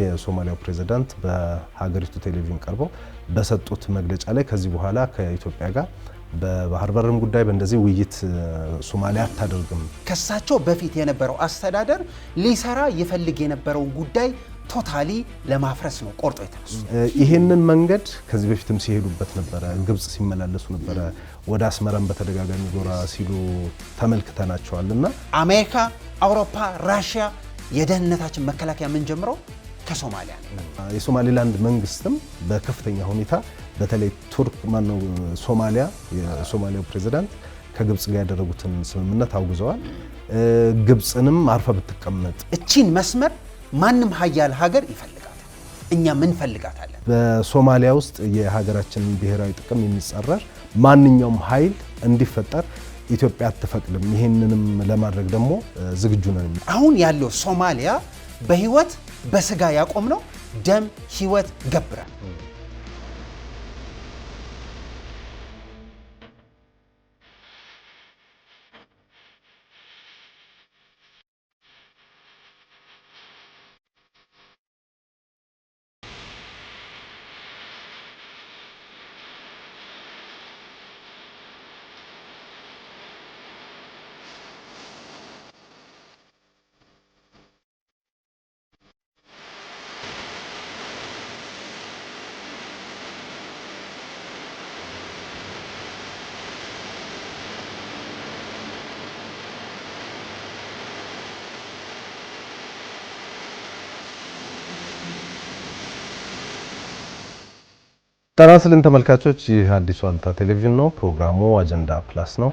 የሶማሊያው ፕሬዝዳንት በሀገሪቱ ቴሌቪዥን ቀርበው በሰጡት መግለጫ ላይ ከዚህ በኋላ ከኢትዮጵያ ጋር በባህር በርም ጉዳይ በእንደዚህ ውይይት ሶማሊያ አታደርግም። ከሳቸው በፊት የነበረው አስተዳደር ሊሰራ ይፈልግ የነበረው ጉዳይ ቶታሊ ለማፍረስ ነው ቆርጦ የተነሱ። ይሄንን መንገድ ከዚህ በፊትም ሲሄዱበት ነበረ። ግብጽ ሲመላለሱ ነበረ። ወደ አስመራም በተደጋጋሚ ጎራ ሲሉ ተመልክተናቸዋልና አሜሪካ፣ አውሮፓ፣ ራሽያ የደህንነታችን መከላከያ ምን ጀምረው ከሶማሊያ ነው። የሶማሊላንድ መንግስትም በከፍተኛ ሁኔታ በተለይ ቱርክ ማነው ሶማሊያ የሶማሊያው ፕሬዝዳንት ከግብጽ ጋር ያደረጉትን ስምምነት አውግዘዋል። ግብጽንም አርፈ ብትቀመጥ እቺን መስመር ማንም ሀያል ሀገር ይፈልጋታል። እኛ ምን ፈልጋታለን? በሶማሊያ ውስጥ የሀገራችንን ብሔራዊ ጥቅም የሚጻረር ማንኛውም ኃይል እንዲፈጠር ኢትዮጵያ አትፈቅድም። ይሄንንም ለማድረግ ደግሞ ዝግጁ ነን። አሁን ያለው ሶማሊያ በህይወት በስጋ ያቆምነው ደም ህይወት ገብራል። ጤና ይስጥልን ተመልካቾች፣ ይህ አዲስ ዋልታ ቴሌቪዥን ነው። ፕሮግራሙ አጀንዳ ፕላስ ነው።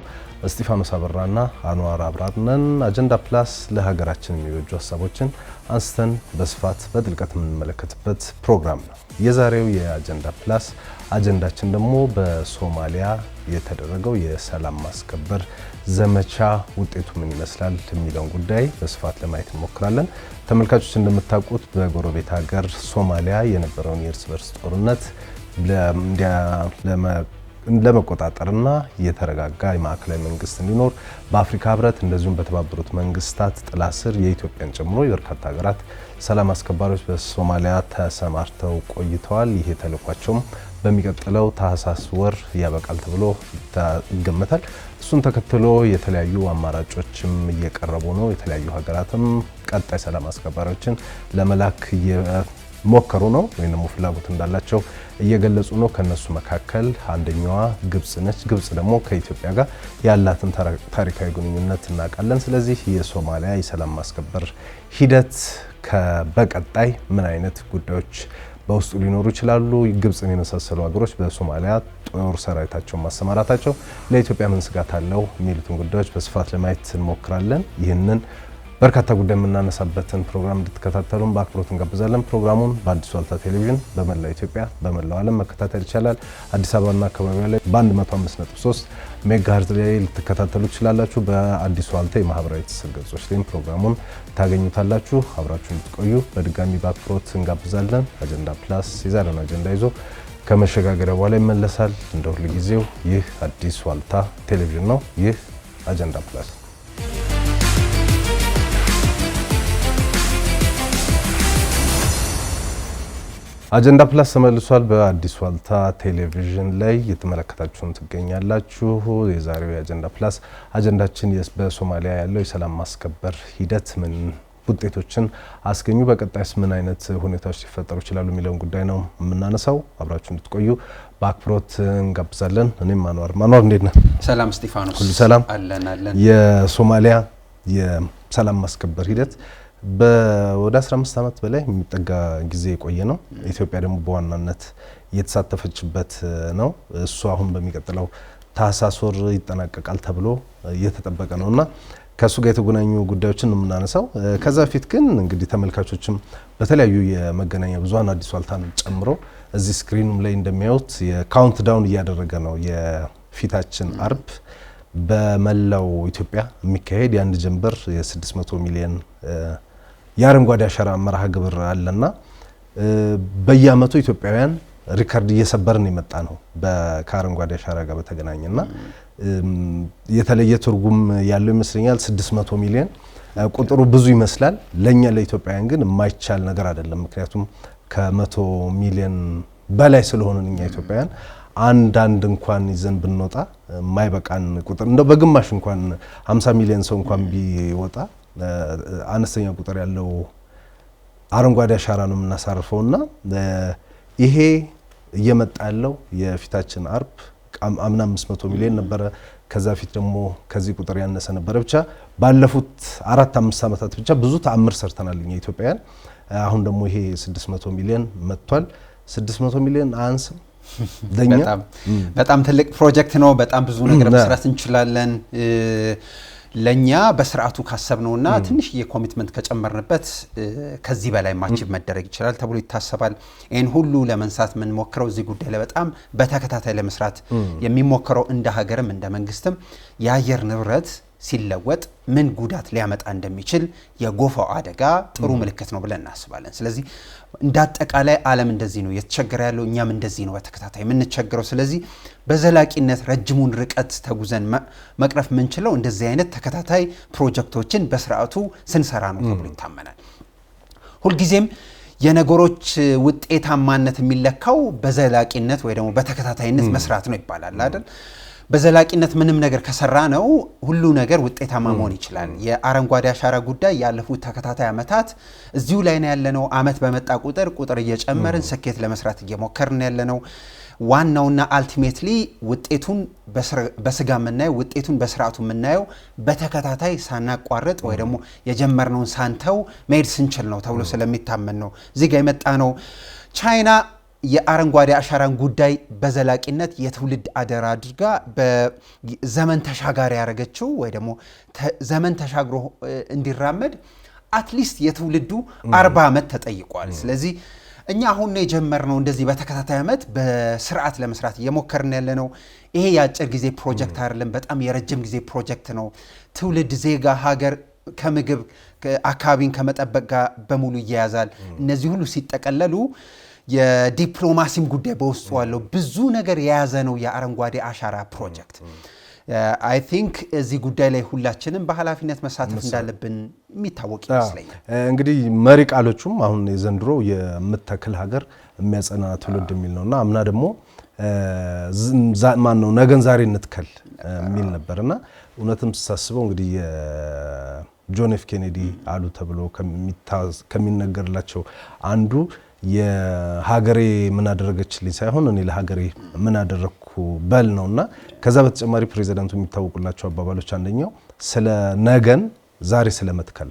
እስጢፋኖስ አበራና አንዋር አብራርነን አጀንዳ ፕላስ ለሀገራችን የሚበጁ ሀሳቦችን አንስተን በስፋት በጥልቀት የምንመለከትበት ፕሮግራም ነው። የዛሬው የአጀንዳ ፕላስ አጀንዳችን ደግሞ በሶማሊያ የተደረገው የሰላም ማስከበር ዘመቻ ውጤቱ ምን ይመስላል የሚለውን ጉዳይ በስፋት ለማየት እንሞክራለን። ተመልካቾች እንደምታውቁት በጎረቤት ሀገር ሶማሊያ የነበረውን የእርስ በርስ ጦርነት ለመቆጣጠርና የተረጋጋ የማዕከላዊ መንግስት እንዲኖር በአፍሪካ ህብረት እንደዚሁም በተባበሩት መንግስታት ጥላ ስር የኢትዮጵያን ጨምሮ የበርካታ ሀገራት ሰላም አስከባሪዎች በሶማሊያ ተሰማርተው ቆይተዋል። ይሄ ተልዕኳቸውም በሚቀጥለው ታህሳስ ወር ያበቃል ተብሎ ይገመታል። እሱን ተከትሎ የተለያዩ አማራጮችም እየቀረቡ ነው። የተለያዩ ሀገራትም ቀጣይ ሰላም አስከባሪዎችን ለመላክ ሞከሩ ነው ወይንም ፍላጎት እንዳላቸው እየገለጹ ነው። ከነሱ መካከል አንደኛዋ ግብጽ ነች። ግብጽ ደግሞ ከኢትዮጵያ ጋር ያላትን ታሪካዊ ግንኙነት እናውቃለን። ስለዚህ የሶማሊያ የሰላም ማስከበር ሂደት በቀጣይ ምን አይነት ጉዳዮች በውስጡ ሊኖሩ ይችላሉ? ግብጽን የመሳሰሉ ሀገሮች በሶማሊያ ጦር ሰራዊታቸውን ማሰማራታቸው ለኢትዮጵያ ምን ስጋት አለው የሚሉትን ጉዳዮች በስፋት ለማየት እንሞክራለን። ይህንን በርካታ ጉዳይ የምናነሳበትን ፕሮግራም እንድትከታተሉን በአክብሮት እንጋብዛለን። ፕሮግራሙን በአዲስ ዋልታ ቴሌቪዥን በመላው ኢትዮጵያ በመላው ዓለም መከታተል ይቻላል። አዲስ አበባና አካባቢዋ ላይ በ105.3 ሜጋሄርዝ ላይ ልትከታተሉ ትችላላችሁ። በአዲስ ዋልታ የማህበራዊ ትስስር ገጾች ላይ ፕሮግራሙን ታገኙታላችሁ። አብራችሁ እንድትቆዩ በድጋሚ በአክብሮት እንጋብዛለን። አጀንዳ ፕላስ የዛሬውን አጀንዳ ይዞ ከመሸጋገሪያ በኋላ ይመለሳል። እንደ ሁሉ ጊዜው ይህ አዲስ ዋልታ ቴሌቪዥን ነው። ይህ አጀንዳ ፕላስ አጀንዳ ፕላስ ተመልሷል። በአዲስ ዋልታ ቴሌቪዥን ላይ የተመለከታችሁን ትገኛላችሁ። የዛሬው የአጀንዳ ፕላስ አጀንዳችን በሶማሊያ ያለው የሰላም ማስከበር ሂደት ምን ውጤቶችን አስገኙ፣ በቀጣይስ ምን አይነት ሁኔታዎች ሊፈጠሩ ይችላሉ የሚለውን ጉዳይ ነው የምናነሳው። አብራችሁ እንድትቆዩ በአክብሮት እንጋብዛለን። እኔም አንዋር እንዴት ነህ? ሰላም እስጢፋኖስ። ሁሉ ሰላም አለን። የሶማሊያ የሰላም ማስከበር ሂደት ወደ 15 ዓመት በላይ የሚጠጋ ጊዜ የቆየ ነው። ኢትዮጵያ ደግሞ በዋናነት እየተሳተፈችበት ነው። እሱ አሁን በሚቀጥለው ታህሳስ ወር ይጠናቀቃል ተብሎ እየተጠበቀ ነውና ከሱ ጋር የተገናኙ ጉዳዮችን የምናነሳው። ከዛ በፊት ግን እንግዲህ ተመልካቾችም በተለያዩ የመገናኛ ብዙሃን አዲስ ዋልታን ጨምሮ እዚህ ስክሪኑም ላይ እንደሚያዩት የካውንት ዳውን እያደረገ ነው። የፊታችን አርብ በመላው ኢትዮጵያ የሚካሄድ የአንድ ጀንበር የ600 ሚሊዮን የአረንጓዴ አሻራ መርሃ ግብር አለና በየአመቱ ኢትዮጵያውያን ሪካርድ እየሰበርን የመጣ ነው ከአረንጓዴ አሻራ ጋር በተገናኘና የተለየ ትርጉም ያለው ይመስለኛል። 600 ሚሊዮን ቁጥሩ ብዙ ይመስላል። ለኛ ለኢትዮጵያውያን ግን የማይቻል ነገር አይደለም። ምክንያቱም ከ100 ሚሊዮን በላይ ስለሆነን እኛ ኢትዮጵያውያን አንድ እንኳን ይዘን ብንወጣ የማይበቃን ቁጥር እንደው በግማሽ እንኳን 50 ሚሊዮን ሰው እንኳን ቢወጣ አነስተኛ ቁጥር ያለው አረንጓዴ አሻራ ነው የምናሳርፈውና ይሄ እየመጣ ያለው የፊታችን አርብ አምና 500 ሚሊዮን ነበረ። ከዛ ፊት ደግሞ ከዚህ ቁጥር ያነሰ ነበረ። ብቻ ባለፉት 4-5 ዓመታት ብቻ ብዙ ተአምር ሰርተናል እኛ ኢትዮጵያውያን። አሁን ደግሞ ይሄ 600 ሚሊዮን መጥቷል። 600 ሚሊዮን አንስም በጣም ትልቅ ፕሮጀክት ነው። በጣም ብዙ ነገር መስራት እንችላለን። ለኛ በስርዓቱ ካሰብነውና ትንሽ የኮሚትመንት ከጨመርንበት ከዚህ በላይ ማቺቭ መደረግ ይችላል ተብሎ ይታሰባል። ይሄን ሁሉ ለመንሳት ምን ሞክረው እዚህ ጉዳይ ላይ በጣም በተከታታይ ለመስራት የሚሞክረው እንደ ሀገርም እንደ መንግስትም የአየር ንብረት ሲለወጥ ምን ጉዳት ሊያመጣ እንደሚችል የጎፋው አደጋ ጥሩ ምልክት ነው ብለን እናስባለን። ስለዚህ እንዳጠቃላይ ዓለም እንደዚህ ነው የተቸገረ ያለው፣ እኛም እንደዚህ ነው በተከታታይ የምንቸገረው። ስለዚህ በዘላቂነት ረጅሙን ርቀት ተጉዘን መቅረፍ የምንችለው እንደዚህ አይነት ተከታታይ ፕሮጀክቶችን በስርዓቱ ስንሰራ ነው ተብሎ ይታመናል። ሁልጊዜም የነገሮች ውጤታማነት የሚለካው በዘላቂነት ወይ ደግሞ በተከታታይነት መስራት ነው ይባላል አይደል? በዘላቂነት ምንም ነገር ከሰራ ነው ሁሉ ነገር ውጤታማ መሆን ይችላል። የአረንጓዴ አሻራ ጉዳይ ያለፉት ተከታታይ ዓመታት እዚሁ ላይ ነው ያለነው። አመት በመጣ ቁጥር እየጨመርን ስኬት ለመስራት እየሞከርን ያለነው። ዋናውና አልቲሜትሊ ውጤቱን በስጋ የምናየው ውጤቱን በስርዓቱ የምናየው በተከታታይ ሳናቋርጥ ወይ ደግሞ የጀመርነውን ሳንተው መሄድ ስንችል ነው ተብሎ ስለሚታመን ነው እዚህ ጋር የመጣ ነው። ቻይና የአረንጓዴ አሻራን ጉዳይ በዘላቂነት የትውልድ አደራ አድርጋ በዘመን ተሻጋሪ ያደረገችው ወይ ደግሞ ዘመን ተሻግሮ እንዲራመድ አትሊስት የትውልዱ 40 ዓመት ተጠይቋል። ስለዚህ እኛ አሁን ነው የጀመርነው እንደዚህ በተከታታይ ዓመት በስርዓት ለመስራት እየሞከርን ያለነው። ይሄ የአጭር ጊዜ ፕሮጀክት አይደለም፣ በጣም የረጅም ጊዜ ፕሮጀክት ነው። ትውልድ፣ ዜጋ፣ ሀገር ከምግብ አካባቢን ከመጠበቅ ጋር በሙሉ ይያያዛል። እነዚህ ሁሉ ሲጠቀለሉ የዲፕሎማሲም ጉዳይ በውስጡ ያለው ብዙ ነገር የያዘ ነው የአረንጓዴ አሻራ ፕሮጀክት። አይ ቲንክ እዚህ ጉዳይ ላይ ሁላችንም በኃላፊነት መሳተፍ እንዳለብን የሚታወቅ ይመስለኛል። እንግዲህ መሪ ቃሎቹም አሁን የዘንድሮ የምትተክል ሀገር የሚያጸና ትውልድ የሚል ነውና አምና ደግሞ ማን ነው ነገን ዛሬ እንትከል የሚል ነበርና እውነትም ተሳስበው እንግዲህ የጆን ኤፍ ኬኔዲ አሉ ተብሎ ከሚነገርላቸው አንዱ የሀገሬ ምን አደረገችልኝ ሳይሆን እኔ ለሀገሬ ምን አደረኩ በል ነውና ከዛ በተጨማሪ ፕሬዚዳንቱ የሚታወቁላቸው አባባሎች አንደኛው ስለ ነገን ዛሬ ስለመትከል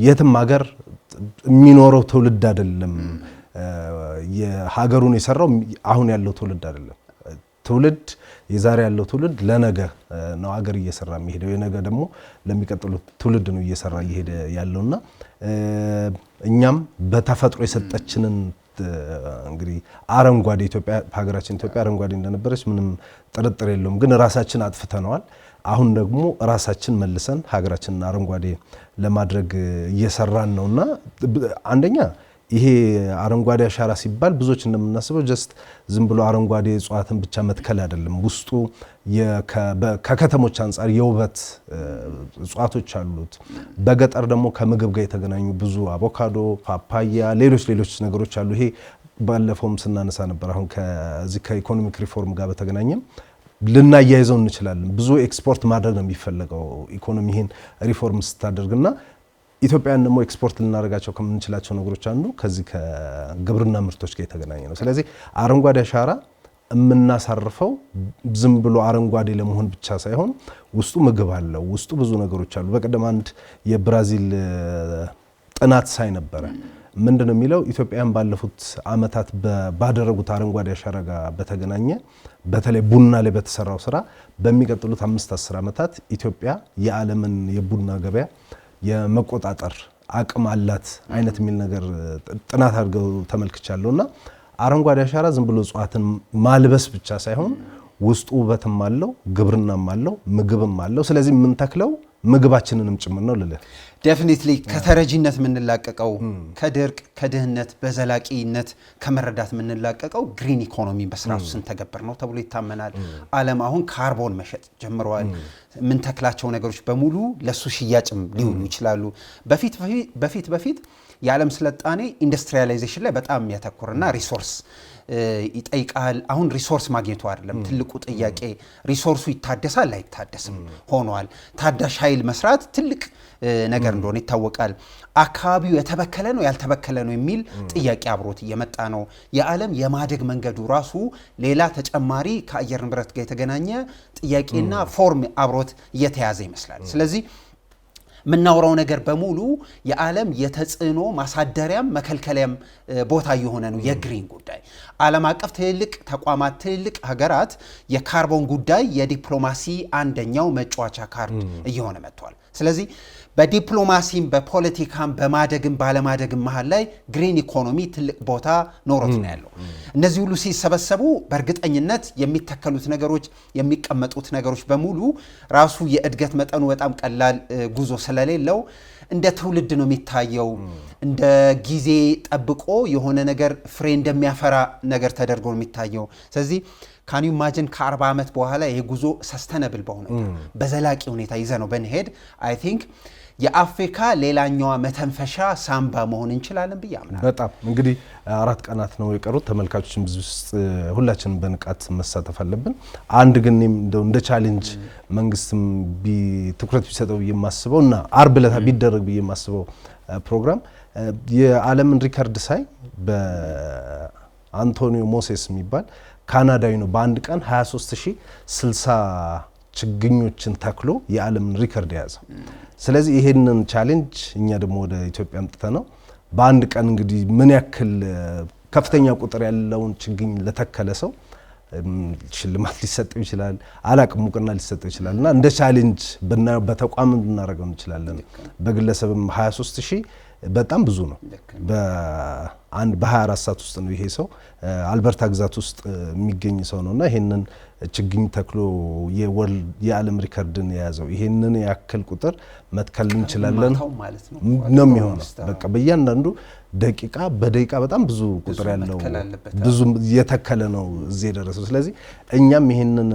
የትም ሀገር የሚኖረው ትውልድ አይደለም የሀገሩን የሰራው አሁን ያለው ትውልድ አይደለም። ትውልድ የዛሬ ያለው ትውልድ ለነገ ነው ሀገር እየሰራ የሚሄደው፣ የነገ ደግሞ ለሚቀጥሉት ትውልድ ነው እየሰራ እየሄደ ያለውና እኛም በተፈጥሮ የሰጠችንን እንግዲህ አረንጓዴ ኢትዮጵያ ሀገራችን ኢትዮጵያ አረንጓዴ እንደነበረች ምንም ጥርጥር የለውም። ግን ራሳችን አጥፍተነዋል። አሁን ደግሞ ራሳችን መልሰን ሀገራችንን አረንጓዴ ለማድረግ እየሰራን ነውና አንደኛ ይሄ አረንጓዴ አሻራ ሲባል ብዙዎች እንደምናስበው ጀስት ዝም ብሎ አረንጓዴ እጽዋትን ብቻ መትከል አይደለም። ውስጡ ከከተሞች አንጻር የውበት እጽዋቶች አሉት። በገጠር ደግሞ ከምግብ ጋር የተገናኙ ብዙ አቮካዶ፣ ፓፓያ፣ ሌሎች ነገሮች አሉ። ይሄ ባለፈውም ስናነሳ ነበር። አሁን ከዚህ ከኢኮኖሚክ ሪፎርም ጋር በተገናኘም ልናያይዘው እንችላለን። ብዙ ኤክስፖርት ማድረግ ነው የሚፈለገው ኢኮኖሚን ሪፎርም ስታደርግና ኢትዮጵያን ደግሞ ኤክስፖርት ልናደርጋቸው ከምንችላቸው ነገሮች አንዱ ከዚህ ከግብርና ምርቶች ጋር የተገናኘ ነው። ስለዚህ አረንጓዴ አሻራ የምናሳርፈው ዝም ብሎ አረንጓዴ ለመሆን ብቻ ሳይሆን ውስጡ ምግብ አለው፣ ውስጡ ብዙ ነገሮች አሉ። በቀደም አንድ የብራዚል ጥናት ሳይ ነበረ። ምንድነው የሚለው ኢትዮጵያን ባለፉት ዓመታት ባደረጉት አረንጓዴ አሻራ ጋር በተገናኘ በተለይ ቡና ላይ በተሰራው ስራ በሚቀጥሉት 5-10 ዓመታት ኢትዮጵያ የዓለምን የቡና ገበያ የመቆጣጠር አቅም አላት አይነት የሚል ነገር ጥናት አድርገው ተመልክቻለሁና አረንጓዴ አሻራ ዝም ብሎ እጽዋትን ማልበስ ብቻ ሳይሆን ውስጡ ውበትም አለው፣ ግብርናም አለው፣ ምግብም አለው። ስለዚህ የምንተክለው ምግባችንንም ጭምር ነው ልልህ ዴፊኒትሊ ከተረጂነት የምንላቀቀው ከድርቅ ከድህነት በዘላቂነት ከመረዳት የምንላቀቀው ግሪን ኢኮኖሚ በስራቱ ስንተገበር ነው ተብሎ ይታመናል። ዓለም አሁን ካርቦን መሸጥ ጀምረዋል። ምን ተክላቸው ነገሮች በሙሉ ለሱ ሽያጭም ሊሆኑ ይችላሉ። በፊት የዓለም ስልጣኔ ኢንዱስትሪያላይዜሽን ላይ በጣም የሚያተኩርና ሪሶርስ ይጠይቃል። አሁን ሪሶርስ ማግኘቱ አይደለም ትልቁ ጥያቄ፣ ሪሶርሱ ይታደሳል አይታደስም ሆኗል። ታዳሽ ኃይል መስራት ትልቅ ነገር እንደሆነ ይታወቃል። አካባቢው የተበከለ ነው ያልተበከለ ነው የሚል ጥያቄ አብሮት እየመጣ ነው። የዓለም የማደግ መንገዱ ራሱ ሌላ ተጨማሪ ከአየር ንብረት ጋር የተገናኘ ጥያቄና ፎርም አብሮት እየተያዘ ይመስላል። ስለዚህ ምናወራው ነገር በሙሉ የዓለም የተጽዕኖ ማሳደሪያም መከልከሊያም ቦታ የሆነ ነው። የግሪን ጉዳይ ዓለም አቀፍ ትልልቅ ተቋማት ትልልቅ ሀገራት የካርቦን ጉዳይ የዲፕሎማሲ አንደኛው መጫወቻ ካርድ እየሆነ መጥቷል። ስለዚህ በዲፕሎማሲም በፖለቲካም በማደግም ባለማደግም መሃል ላይ ግሪን ኢኮኖሚ ትልቅ ቦታ ኖሮት ነው ያለው። እነዚህ ሁሉ ሲሰበሰቡ በእርግጠኝነት የሚተከሉት ነገሮች የሚቀመጡት ነገሮች በሙሉ ራሱ የእድገት መጠኑ በጣም ቀላል ጉዞ ስለሌለው እንደ ትውልድ ነው የሚታየው። እንደ ጊዜ ጠብቆ የሆነ ነገር ፍሬ እንደሚያፈራ ነገር ተደርጎ ነው የሚታየው። ስለዚህ ካን ዩ ኢማጂን ከ40 ዓመት በኋላ ይሄ ጉዞ ሰስተነብል በሆነ በዘላቂ ሁኔታ ይዘ ነው በንሄድ አይ ቲንክ የአፍሪካ ሌላኛዋ መተንፈሻ ሳምባ መሆን እንችላለን ብዬ አምናለሁ። በጣም እንግዲህ 4 ቀናት ነው የቀሩት። ተመልካቾችን ብዙ ውስጥ ሁላችንም በንቃት መሳተፍ አለብን። አንድ ግን እንደ ቻሌንጅ መንግስትም ትኩረት ቢሰጠው ብዬ የማስበው እና አርብ ዕለት ቢደረግ ብዬ የማስበው ፕሮግራም የዓለምን ሪከርድ ሳይ በአንቶኒዮ ሞሴስ የሚባል ካናዳዊ ነው በአንድ ቀን 23060 ችግኞችን ተክሎ የዓለምን ሪከርድ የያዘው። ስለዚህ ይሄንን ቻሌንጅ እኛ ደግሞ ወደ ኢትዮጵያ አምጥተነው በአንድ ቀን እንግዲህ ምን ያክል ከፍተኛ ቁጥር ያለውን ችግኝ ለተከለ ሰው ሽልማት ሊሰጠው ይችላል፣ አላቅም ሙቅና ሊሰጠው ይችላል። እና እንደ ቻሌንጅ ብናየው በተቋም እናደርገው እንችላለን። በግለሰብም 23000 በጣም ብዙ ነው። በ24 ሰዓት ውስጥ ነው ይሄ ሰው አልበርታ ግዛት ውስጥ የሚገኝ ሰው ነውና ይሄንን ችግኝ ተክሎ የዓለም ሪከርድን የያዘው ይሄንን ያክል ቁጥር መትከል እንችላለን ነው የሚሆነው። በቃ በእያንዳንዱ በደቂቃ በጣም ብዙ ቁጥር ያለው ብዙ የተከለ ነው እዚህ የደረሰው። ስለዚህ እኛም ይሄንን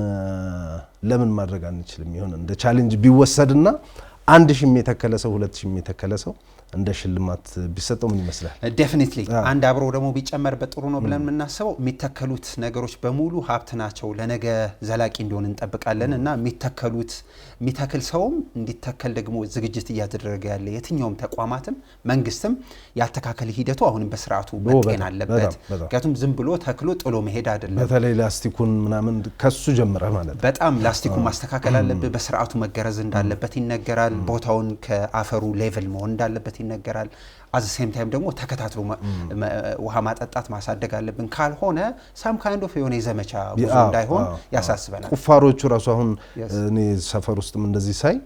ለምን ማድረግ አንችልም? ይሆን እንደ ቻሌንጅ ቢወሰድና 1000 የተከለ ሰው 2000 የተከለ ሰው እንደ ሽልማት ቢሰጠው ምን ይመስላል? ዴፊኒትሊ አንድ አብሮ ደግሞ ቢጨመርበት ጥሩ ነው ብለን የምናስበው የሚተከሉት ነገሮች በሙሉ ሀብት ናቸው። ለነገ ዘላቂ እንዲሆን እንጠብቃለን እና የሚተክል ሰውም እንዲተከል ደግሞ ዝግጅት እያደረገ ያለ የትኛውም ተቋማትም መንግስትም ያተካከለ ሂደቱ አሁንም በስርዓቱ መጤን አለበት። ምክንያቱም ዝም ብሎ ተክሎ ጥሎ መሄድ አይደለም። በተለይ ላስቲኩን ምናምን ከሱ ጀምረ ማለት በጣም ላስቲኩን ማስተካከል አለበት። በስርዓቱ መገረዝ እንዳለበት ይነገራል። ቦታውን ከአፈሩ ሌቭል መሆን እንዳለበት ይነገራል። አዝ ሴም ታይም ደግሞ ተከታትሎ ውሃ ማጠጣት ማሳደግ አለብን። ካልሆነ ሳም ካይንድ ኦፍ የሆነ የዘመቻ ጉዞ እንዳይሆን ያሳስበናል። ቁፋሮቹ ራሱ አሁን እኔ ሰፈር ውስጥም እንደዚህ ሳይ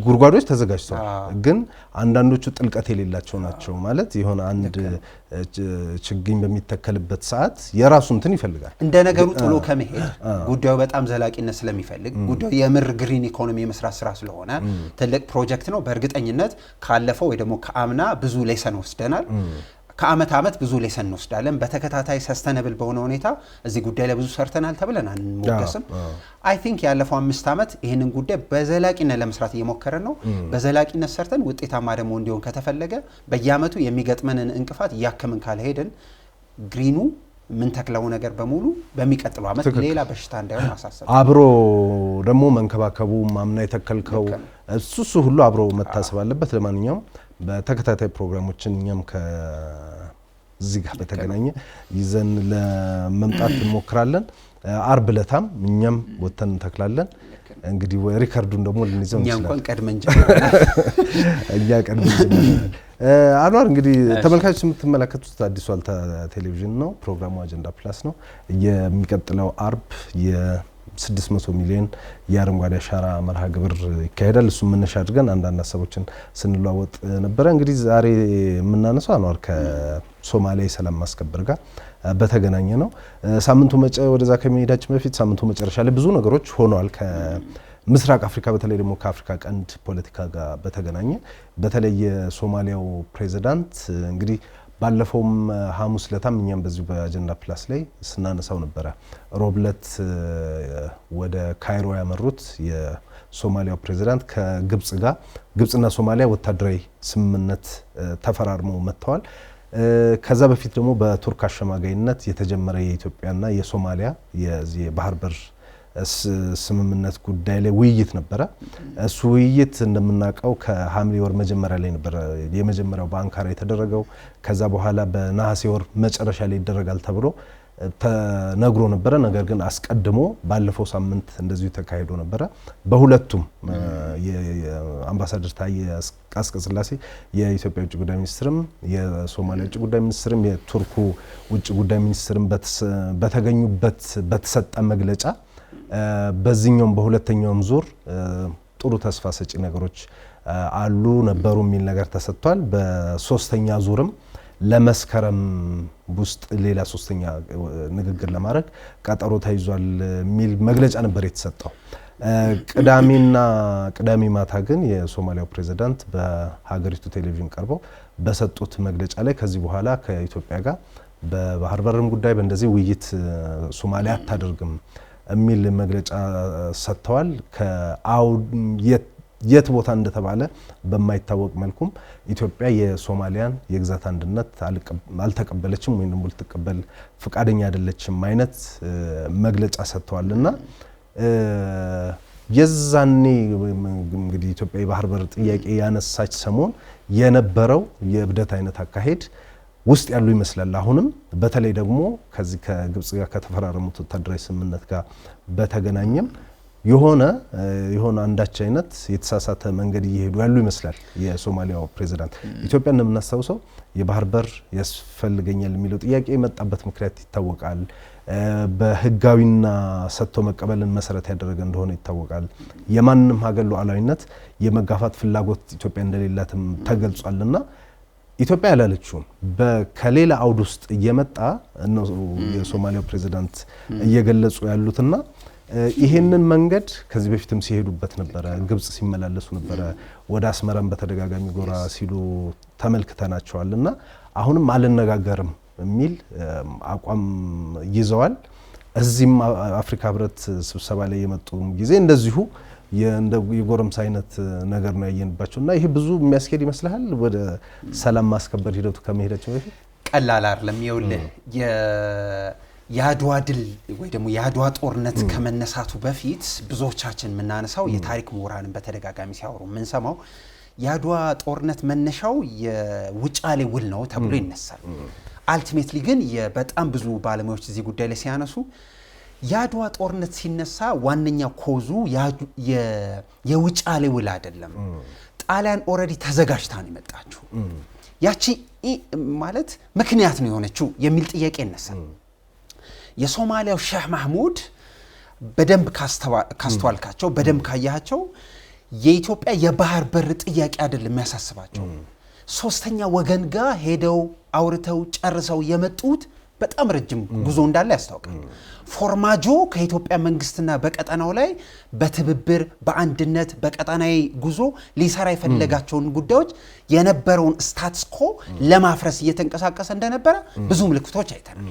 ጉድጓዶች ተዘጋጅተዋል፣ ግን አንዳንዶቹ ጥልቀት የሌላቸው ናቸው። ማለት የሆነ አንድ ችግኝ በሚተከልበት ሰዓት የራሱ እንትን ይፈልጋል። እንደ ነገሩ ጥሎ ከመሄድ ጉዳዩ በጣም ዘላቂነት ስለሚፈልግ ጉዳዩ የምር ግሪን ኢኮኖሚ የመስራት ስራ ስለሆነ ትልቅ ፕሮጀክት ነው። በእርግጠኝነት ካለፈው ወይ ደግሞ ከአምና ብዙ ሌሰን ወስደናል። ከአመት አመት ብዙ ሌሰን እንወስዳለን። በተከታታይ ሰስተነብል በሆነ ሁኔታ እዚህ ጉዳይ ላይ ብዙ ሰርተናል ተብለን አንሞገስም። አይ ቲንክ ያለፈው 5 አመት ይህንን ጉዳይ በዘላቂነት ለመስራት እየሞከረን ነው። በዘላቂነት ሰርተን ውጤታማ ደግሞ እንዲሆን ከተፈለገ በየአመቱ የሚገጥመንን እንቅፋት እያከምን ካልሄድን ግሪኑ ምን ተክለው ነገር በሙሉ በሚቀጥለው አመት ሌላ በሽታ እንዳይሆን ማሳሰብ አብሮ ደግሞ መንከባከቡ ማምና የተከልከው እሱ ሁሉ አብሮ መታሰብ አለበት። ለማንኛውም በተከታታይ ፕሮግራሞችን እኛም ከዚህ ጋር በተገናኘ ይዘን ለመምጣት እንሞክራለን። አርብ ዕለታም እኛም ወተን እንተክላለን። እንግዲህ ሪከርዱን ደግሞ ልንይዘው እንችላለን። እንኳን ቀድመን ጀምረናል። አንዋር እንግዲህ ተመልካቾች የምትመለከቱት አዲስ ዋልታ ቴሌቪዥን ነው። ፕሮግራሙ አጀንዳ ፕላስ ነው። የሚቀጥለው አርብ የ600 ሚሊዮን የአረንጓዴ አሻራ መርሃ ግብር ይካሄዳል። እሱ መነሻ አድርገን አንዳንድ ሀሳቦችን ስንለዋወጥ ነበረ። እንግዲህ ዛሬ የምናነሳው አንዋር ከሶማሊያ ሰላም ማስከበር ጋር በተገናኘ ነው። ሳምንቱ ወደዛ ከመሄዳችን በፊት ሳምንቱ መጨረሻ ላይ ብዙ ነገሮች ሆነዋል። ምስራቅ አፍሪካ በተለይ ደግሞ ከአፍሪካ ቀንድ ፖለቲካ ጋር በተገናኘ በተለይ የሶማሊያው ፕሬዚዳንት እንግዲህ ባለፈውም ሐሙስ ለታም እኛም በዚሁ በአጀንዳ ፕላስ ላይ ስናነሳው ነበረ ሮብለት ወደ ካይሮ ያመሩት የሶማሊያው ፕሬዚዳንት ከግብጽ ጋር ግብጽና ሶማሊያ ወታደራዊ ስምምነት ተፈራርመው መጥተዋል። ከዛ በፊት ደግሞ በቱርክ አሸማጋይነት የተጀመረ የኢትዮጵያና የሶማሊያ የባህር በር ስምምነት ጉዳይ ላይ ውይይት ነበረ። እሱ ውይይት እንደምናውቀው ከሐምሌ ወር መጀመሪያ ላይ ነበረ የመጀመሪያው በአንካራ የተደረገው። ከዛ በኋላ በነሐሴ ወር መጨረሻ ላይ ይደረጋል ተብሎ ተነግሮ ነበረ። ነገር ግን አስቀድሞ ባለፈው ሳምንት እንደዚሁ ተካሂዶ ነበረ። በሁለቱም የአምባሳደር ታዬ አጽቀሥላሴ የኢትዮጵያ ውጭ ጉዳይ ሚኒስትርም የሶማሊያ ውጭ ጉዳይ ሚኒስትርም የቱርኩ ውጭ ጉዳይ ሚኒስትርም በተገኙበት በተሰጠ መግለጫ በዚህኛውም በሁለተኛውም ዙር ጥሩ ተስፋ ሰጪ ነገሮች አሉ ነበሩ የሚል ነገር ተሰጥቷል። በሶስተኛ ዙርም ለመስከረም ውስጥ ሌላ ሶስተኛ ንግግር ለማድረግ ቀጠሮ ተይዟል የሚል መግለጫ ነበር የተሰጠው። ቅዳሜ ማታ ግን የሶማሊያው ፕሬዚዳንት በሀገሪቱ ቴሌቪዥን ቀርበው በሰጡት መግለጫ ላይ ከዚህ በኋላ ከኢትዮጵያ ጋር በባህር በርም ጉዳይ በእንደዚህ ውይይት ሶማሊያ አታደርግም የሚል መግለጫ ሰጥተዋል። የት ቦታ እንደተባለ በማይታወቅ መልኩም ኢትዮጵያ የሶማሊያን የግዛት አንድነት አልተቀበለችም ወይም ደግሞ ልትቀበል ፍቃደኛ አይደለችም አይነት መግለጫ ሰጥተዋልና የዛኔ እንግዲህ ኢትዮጵያ የባህር በር ጥያቄ ያነሳች ሰሞን የነበረው የእብደት አይነት አካሄድ ውስጥ ያሉ ይመስላል። አሁንም በተለይ ደግሞ ከዚህ ከግብጽ ጋር ከተፈራረሙት ወታደራዊ ስምምነት ጋር በተገናኘም የሆነ አንዳች አይነት የተሳሳተ መንገድ እየሄዱ ያሉ ይመስላል። የሶማሊያው ፕሬዚዳንት ኢትዮጵያ እንደምናስታውሰው የባህር በር ያስፈልገኛል የሚለው ጥያቄ የመጣበት ምክንያት ይታወቃል። በህጋዊና ሰጥቶ መቀበልን መሰረት ያደረገ እንደሆነ ይታወቃል። የማንንም ሀገር ሉዓላዊነት የመጋፋት ፍላጎት ኢትዮጵያ እንደሌላትም ተገልጿልና ኢትዮጵያ ያላለችው ከሌላ አውድ ውስጥ እየመጣ የሶማሊያው ፕሬዚዳንት እየገለጹ ያሉትና ይሄንን መንገድ ከዚህ በፊትም ሲሄዱበት ነበረ። ግብጽ ሲመላለሱ ነበረ። ወደ አስመራም በተደጋጋሚ ጎራ ሲሉ ተመልክተናቸዋልና አሁንም አልነጋገርም የሚል አቋም ይዘዋል። እዚህም አፍሪካ ህብረት ስብሰባ ላይ የመጡ ጊዜ እንደዚሁ የጎረምሳ አይነት ነገር ነው ያየንባቸውና ይሄ ብዙ የሚያስኬድ ይመስላል ወደ ሰላም ማስከበር ሂደቱ ከመሄዳቸው በፊት ቀላል አይደለም። ይኸውልህ የአድዋ ድል ወይ ደግሞ የአድዋ ጦርነት ከመነሳቱ በፊት ብዙዎቻችን የምናነሳው የታሪክ ምሁራንን በተደጋጋሚ ሲያወሩ የምንሰማው የአድዋ ጦርነት መነሻው የውጫሌ ውል ነው ተብሎ ይነሳል። አልቲሜትሊ ግን በጣም ብዙ ባለሙያዎች እዚህ ጉዳይ ላይ ሲያነሱ የአድዋ ጦርነት ሲነሳ ዋነኛ ኮዙ የውጫሌ ውል አይደለም። ጣሊያን ኦልሬዲ ተዘጋጅታ ነው የመጣችው። ያቺ ማለት ምክንያት ነው የሆነችው የሚል ጥያቄ ይነሳል። የሶማሊያው ሼህ መሐሙድ በደንብ ካስተዋልካቸው በደንብ ካያቸው የኢትዮጵያ የባህር በር ጥያቄ አይደለም የሚያሳስባቸው። ሶስተኛ ወገን ጋር ሄደው አውርተው ጨርሰው የመጡት በጣም ረጅም ጉዞ እንዳለ ያስታውቃል። ፎርማጆ ከኢትዮጵያ መንግስትና በቀጠናው ላይ በትብብር በአንድነት በቀጠናዊ ጉዞ ሊሰራ የፈለጋቸውን ጉዳዮች የነበረውን ስታትስ ኮ ለማፍረስ እየተንቀሳቀሰ እንደነበረ ብዙ ምልክቶች አይተናል።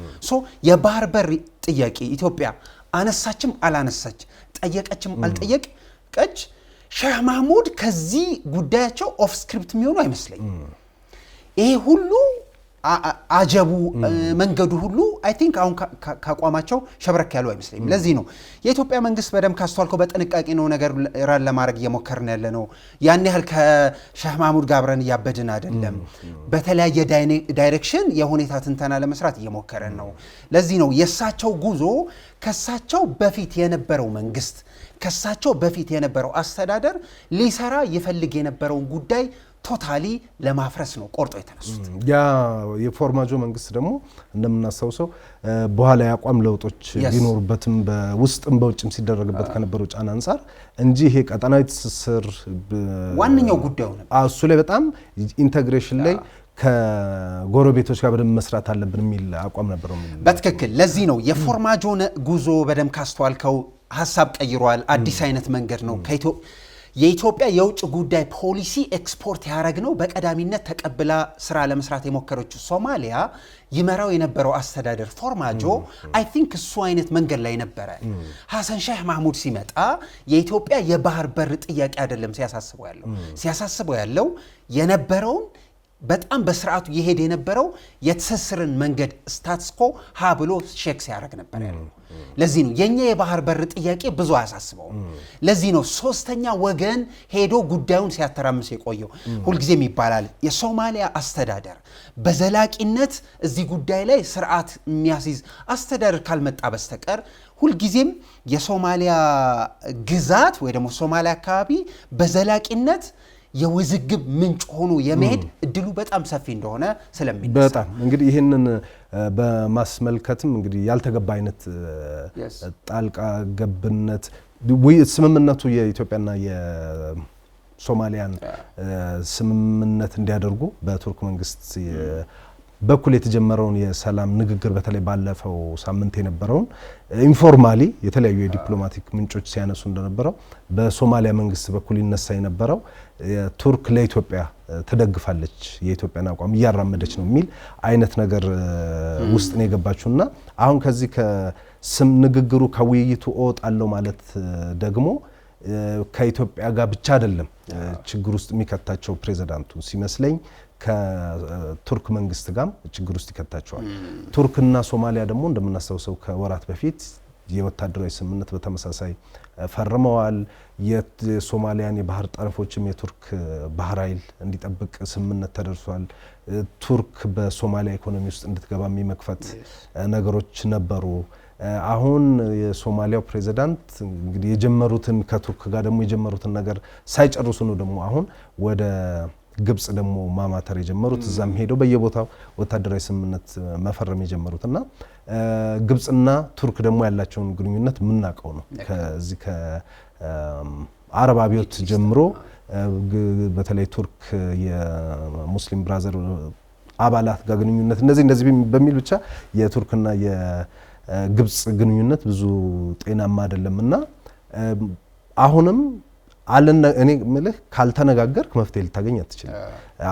የባህር በር ጥያቄ ኢትዮጵያ አነሳችም አላነሳች ጠየቀችም አልጠየቀች ሼህ መሐሙድ ከዚህ ጉዳያቸው ኦፍ ስክሪፕት የሚሆኑ አይመስለኝም። ይሄ ሁሉ አጀቡ መንገዱ ሁሉ አይ ቲንክ አሁን ካቋማቸው ሸብረክ ያለው አይመስለኝም። ለዚህ ነው የኢትዮጵያ መንግስት በደም ካስተዋልከው በጥንቃቄ ነው ነገር ራን ለማድረግ እየሞከርን ያለ ነው። ያን ያህል ከሼህ መሐሙድ ጋር አብረን እያበድን አይደለም። በተለያየ ዳይሬክሽን የሁኔታ ትንተና ለመስራት እየሞከረን ነው። ለዚህ ነው የሳቸው ጉዞ ከሳቸው በፊት የነበረው መንግስት ከሳቸው በፊት የነበረው አስተዳደር ሊሰራ ይፈልግ የነበረውን ጉዳይ ቶታሊ ለማፍረስ ነው ቆርጦ የተነሱት። ያ የፎርማጆ መንግስት ደግሞ እንደምናስታውሰው በኋላ ያቋም ለውጦች ቢኖሩበትም በውስጥም በውጭም ሲደረግበት ከነበረው ጫና አንፃር እንጂ ይሄ ቀጠናዊ ትስስር ዋነኛው ጉዳዩ ነው። እሱ ላይ በጣም ኢንተግሬሽን ላይ ከጎረቤቶች ጋር በደንብ መስራት አለብን የሚል አቋም ነበረው። በትክክል ለዚህ ነው የፎርማጆን ጉዞ በደንብ ካስተዋልከው ሐሳብ ቀይሯል አዲስ አይነት መንገድ ነው የኢትዮጵያ የውጭ ጉዳይ ፖሊሲ ኤክስፖርት ያረግነው በቀዳሚነት ተቀብላ ስራ ለመስራት የሞከረችው ሶማሊያ ይመራው የነበረው አስተዳደር ፎርማጆ አይ ቲንክ እሱ አይነት መንገድ ላይ ነበረ ሐሰን ሼህ መሐሙድ ሲመጣ የኢትዮጵያ የባህር በር ጥያቄ አይደለም ሲያሳስበው ያለው የነበረውን በጣም በስርዓቱ ይሄድ የነበረው የትስስርን መንገድ ስታትስኮ ሀ ብሎ ሼክ ሲያረግ ነበር ያለው ለዚህ ነው የኛ የባህር በር ጥያቄ ብዙ አያሳስበው ለዚህ ነው ሶስተኛ ወገን ሄዶ ጉዳዩን ሲያተራምስ የቆየው ሁሉ ጊዜም ይባላል የሶማሊያ አስተዳደር በዘላቂነት እዚህ ጉዳይ ላይ ስርዓት የሚያስይዝ አስተዳደር ካልመጣ በስተቀር ሁሉ ጊዜም የሶማሊያ ግዛት ወይ ደግሞ ሶማሊያ አካባቢ በዘላቂነት የውዝግብ ምንጭ ሆኖ የመሄድ እድሉ በጣም ሰፊ እንደሆነ ስለሚነሳ በጣም እንግዲህ ይሄንን በማስመልከትም እንግዲህ ያልተገባ አይነት ጣልቃ ገብነት ስምምነቱ የኢትዮጵያና የሶማሊያን ስምምነት እንዲያደርጉ በቱርክ መንግስት በኩል የተጀመረውን የሰላም ንግግር በተለይ ባለፈው ሳምንት የነበረውን ኢንፎርማሊ የተለያዩ የዲፕሎማቲክ ምንጮች ሲያነሱ እንደነበረው በሶማሊያ መንግስት በኩል ይነሳ የነበረው ቱርክ ለኢትዮጵያ ተደግፋለች የኢትዮጵያን አቋም እያራመደች ነው የሚል አይነት ነገር ውስጥ ነው የገባችውና አሁን ከዚህ ከስም ንግግሩ ከውይይቱ ወጣለው ማለት ደግሞ ከኢትዮጵያ ጋር ብቻ አይደለም ችግር ውስጥ የሚከታቸው ፕሬዝዳንቱ ሲመስለኝ ከቱርክ መንግስት ጋር ችግር ውስጥ ይከታቸዋል ቱርክና ሶማሊያ ደግሞ እንደምናስተውሰው ከወራት በፊት የወታደራዊ ስምምነት በተመሳሳይ ፈርመዋል የሶማሊያን የባህር ጠረፎችም የቱርክ ባህር ኃይል እንዲጠብቅ ስምምነት ተደርሷል ቱርክ በሶማሊያ ኢኮኖሚ ውስጥ እንድትገባ የሚመክፈት ነገሮች ነበሩ አሁን የሶማሊያው ፕሬዝዳንት እንግዲህ የጀመሩትን ከቱርክ ጋር ደግሞ የጀመሩትን ነገር ሳይጨርሱ ነው ደግሞ አሁን ወደ ግብጽ ደግሞ ማማተር የጀመሩት እዛም ሄደው በየቦታው ወታደራዊ ስምምነት መፈረም የጀመሩትና ግብጽና ቱርክ ደግሞ ያላቸውን ግንኙነት ምናቀው ነው ከዚህ ከአረብ አብዮት ጀምሮ በተለይ ቱርክ የሙስሊም ብራዘር አባላት ጋር ግንኙነት እንደዚህ በሚል ብቻ የቱርክና የግብጽ ግንኙነት ብዙ ጤናማ አይደለምና አሁንም እኔ ምልህ ካልተነጋገርክ መፍትሄ ልታገኝ አትችልም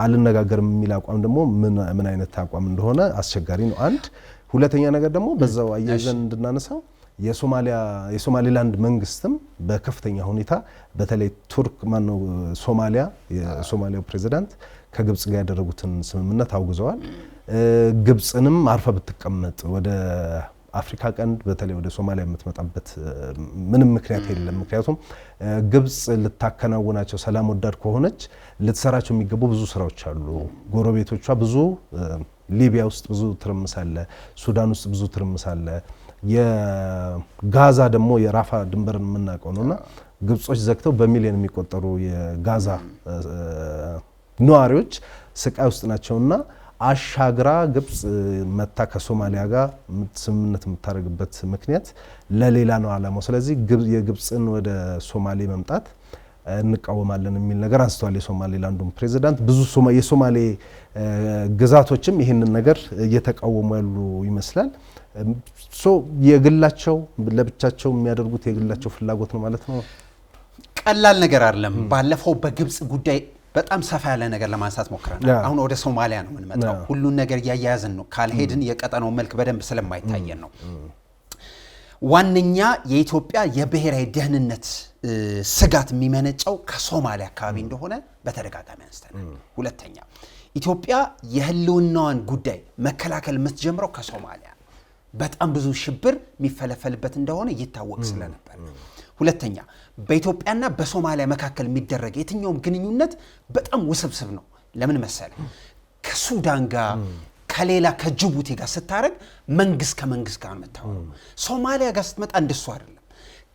አልነጋገርም የሚል አቋም ደግሞ ምን አይነት አቋም እንደሆነ አስቸጋሪ ነው አንድ ሁለተኛ ነገር ደግሞ በዛው አያይዘን እንድናነሳው የሶማሊላንድ መንግስትም በከፍተኛ ሁኔታ በተለይ ቱርክ ማነው የሶማሊያው ፕሬዝዳንት ከግብጽ ጋር ያደረጉትን ስምምነት አውግዘዋል ግብጽንም አርፈ ብትቀመጥ ወደ አፍሪካ ቀንድ በተለይ ወደ ሶማሊያ የምትመጣበት ምንም ምክንያት የለም ምክንያቱም ግብጽ ልታከናውናቸው ሰላም ወዳድ ከሆነች ልትሰራቸው የሚገቡ ብዙ ስራዎች አሉ ጎረቤቶቿ ብዙ ሊቢያ ውስጥ ብዙ ትርምስ አለ ሱዳን ውስጥ ብዙ ትርምስ አለ የጋዛ ደግሞ የራፋ ድንበርን የምናውቀው ነውና ግብጾች ዘግተው በሚሊዮን የሚቆጠሩ የጋዛ ነዋሪዎች ስቃይ ውስጥ ናቸውና አሻግራ ግብጽ መታ ከሶማሊያ ጋር ስምምነት የምታደርግበት ምክንያት ለሌላ ነው አላማው ስለዚህ የግብጽን ወደ ሶማሌ መምጣት እንቃወማለን የሚል ነገር አንስተዋል የሶማሌላንዱም ፕሬዝዳንት ብዙ የሶማሌ ግዛቶችም ይሄንን ነገር እየተቃወሙ ያሉ ይመስላል የግላቸው ለብቻቸው የሚያደርጉት የግላቸው ፍላጎት ነው ማለት ነው ቀላል ነገር አይደለም ባለፈው በግብጽ ጉዳይ በጣም ሰፋ ያለ ነገር ለማንሳት ሞክረናል አሁን ወደ ሶማሊያ ነው የምንመጣው ሁሉን ነገር ያያያዝን ነው ካልሄድን የቀጠናው መልክ በደንብ ስለማይታየን ነው ዋነኛ የኢትዮጵያ የብሔራዊ ደህንነት ስጋት የሚመነጨው ከሶማሊያ አካባቢ እንደሆነ በተደጋጋሚ አንስተናል ሁለተኛ ኢትዮጵያ የህልውናዋን ጉዳይ መከላከል የምትጀምረው ከሶማሊያ በጣም ብዙ ሽብር የሚፈለፈልበት እንደሆነ ይታወቅ ስለነበር ሁለተኛ በኢትዮጵያና በሶማሊያ መካከል የሚደረግ የትኛውም ግንኙነት በጣም ውስብስብ ነው ለምን መሰለ ከሱዳን ጋር ከሌላ ከጅቡቲ ጋር ስታረግ መንግስት ከመንግስት ጋር መጣው ሶማሊያ ጋር ስትመጣ እንደሱ አይደለም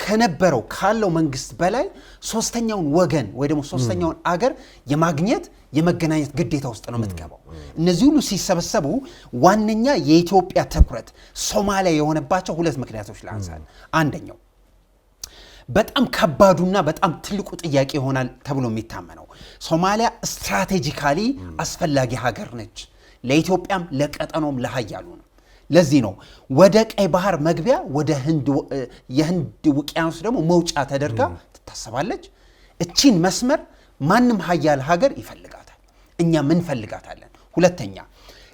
ከነበረው ካለው መንግስት በላይ ሶስተኛውን ወገን ወይ ደግሞ ሶስተኛውን አገር የማግኘት የመገናኘት ግዴታ ውስጥ ነው የምትገባው እነዚህ ሁሉ ሲሰበሰቡ ዋነኛ የኢትዮጵያ ትኩረት ሶማሊያ የሆነባቸው ሁለት ምክንያቶች ላንሳል አንደኛው በጣም ከባዱና በጣም ትልቁ ጥያቄ ይሆናል ተብሎ የሚታመነው ሶማሊያ ስትራቴጂካሊ አስፈላጊ ሀገር ነች ለኢትዮጵያም ለቀጠናውም ለሃያሉ ነው ለዚህ ነው ወደ ቀይ ባህር መግቢያ ወደ የህንድ ውቅያኖስ ደግሞ መውጫ ተደርጋ ትታሰባለች። እቺን መስመር ማንም ሀያል ሀገር ይፈልጋታል፣ እኛ ምን ፈልጋታለን። ሁለተኛ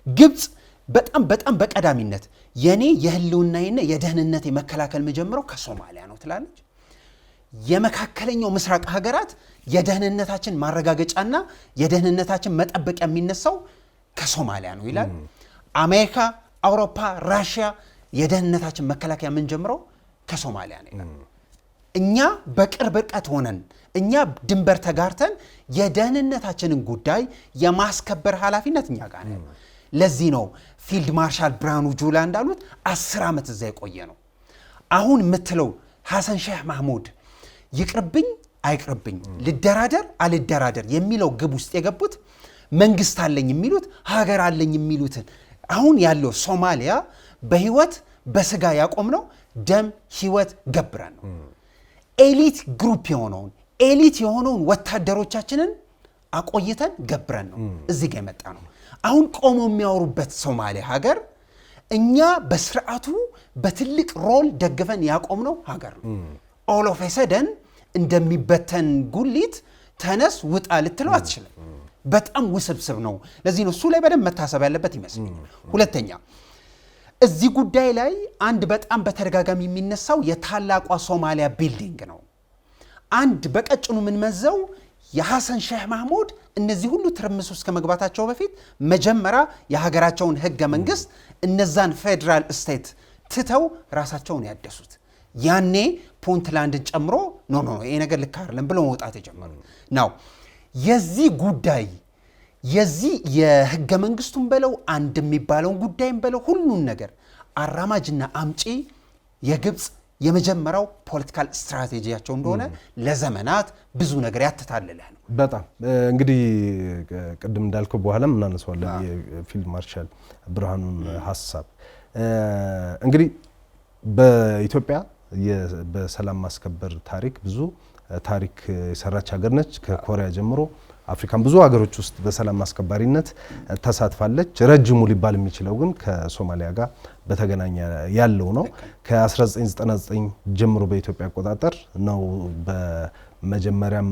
ግብጽ በጣም በቀዳሚነት የኔ የህልውናዬና የደህንነት መከላከል መጀመሪያው ከሶማሊያ ነው ትላለች። የመካከለኛው ምስራቅ ሀገራት የደህንነታችን ማረጋገጫና የደህንነታችን መጠበቂያ የሚነሳው ከሶማሊያ ነው ይላል። አሜሪካ፣ አውሮፓ፣ ራሽያ የደህንነታችን መከላከያ የምንጀምረው ከሶማሊያ ነው ይላል። እኛ በቅርብ ርቀት ሆነን እኛ ድንበር ተጋርተን የደህንነታችንን ጉዳይ የማስከበር ኃላፊነት እኛ ጋር ነው። ለዚህ ነው ፊልድ ማርሻል ብርሃኑ ጁላ እንዳሉት 10 ዓመት እዛ የቆየ ነው። አሁን የምትለው ሐሰን ሼህ ማህሙድ ይቅርብኝ አይቅርብኝ ልደራደር አልደራደር የሚለው ግብ ውስጥ የገቡት መንግስት አለኝ የሚሉት ሀገር አለኝ የሚሉትን አሁን ያለው ሶማሊያ በህይወት በስጋ ያቆምነው ደም ህይወት ገብረን ነው። ኤሊት ግሩፕ የሆነውን ወታደሮቻችንን አቆይተን ገብረን ነው እዚህ ጋር የመጣ ነው። አሁን ቆሞ የሚያወሩበት ሶማሊያ ሀገር እኛ በስርዓቱ በትልቅ ሮል ደግፈን ያቆምነው ሀገር ነው። ኦል ኦፍ ሰደን እንደሚበተን ጉሊት ተነስ ውጣ ልትለው አትችልም። በጣም ውስብስብ ነው። ለዚህ ነው እሱ ላይ በደንብ መታሰብ ያለበት ይመስለኛል። ሁለተኛ እዚህ ጉዳይ ላይ አንድ በጣም በተደጋጋሚ የሚነሳው የታላቋ ሶማሊያ ቢልዲንግ ነው። አንድ በቀጭኑ የምንመዘው የሐሰን ሼህ ማህሙድ እነዚህ ሁሉ ትርምስ ውስጥ ከመግባታቸው በፊት መጀመሪያ የሀገራቸውን ህገ መንግስት እነዛን ፌደራል ስቴት ትተው ራሳቸውን ያደሱት ያኔ ፑንትላንድን ጨምሮ ኖ ይሄ ነገር ልክ አይደለም ብለው መውጣት የጀመሩ ነው። የዚህ ጉዳይ የዚህ የህገ መንግስቱን በለው አንድ የሚባለውን ጉዳይም በለው ሁሉን ነገር አራማጅና አምጪ የግብጽ የመጀመሪያው ፖለቲካል ስትራቴጂያቸው እንደሆነ ለዘመናት ብዙ ነገር ያተታለለ ነው። በጣም እንግዲህ ቅድም እንዳልከው በኋላም እናነሳዋለን የፊልድ ማርሻል ብርሃኑን ሐሳብ። እንግዲህ በኢትዮጵያ በሰላም ማስከበር ታሪክ ብዙ ታሪክ የሰራች ሀገር ነች። ከኮሪያ ጀምሮ አፍሪካን ብዙ ሀገሮች ውስጥ በሰላም ማስከባሪነት ተሳትፋለች። ረጅሙ ሊባል የሚችለው ግን ከሶማሊያ ጋር በተገናኘ ያለው ነው። ከ1999 ጀምሮ በኢትዮጵያ አቆጣጠር ነው። በመጀመሪያም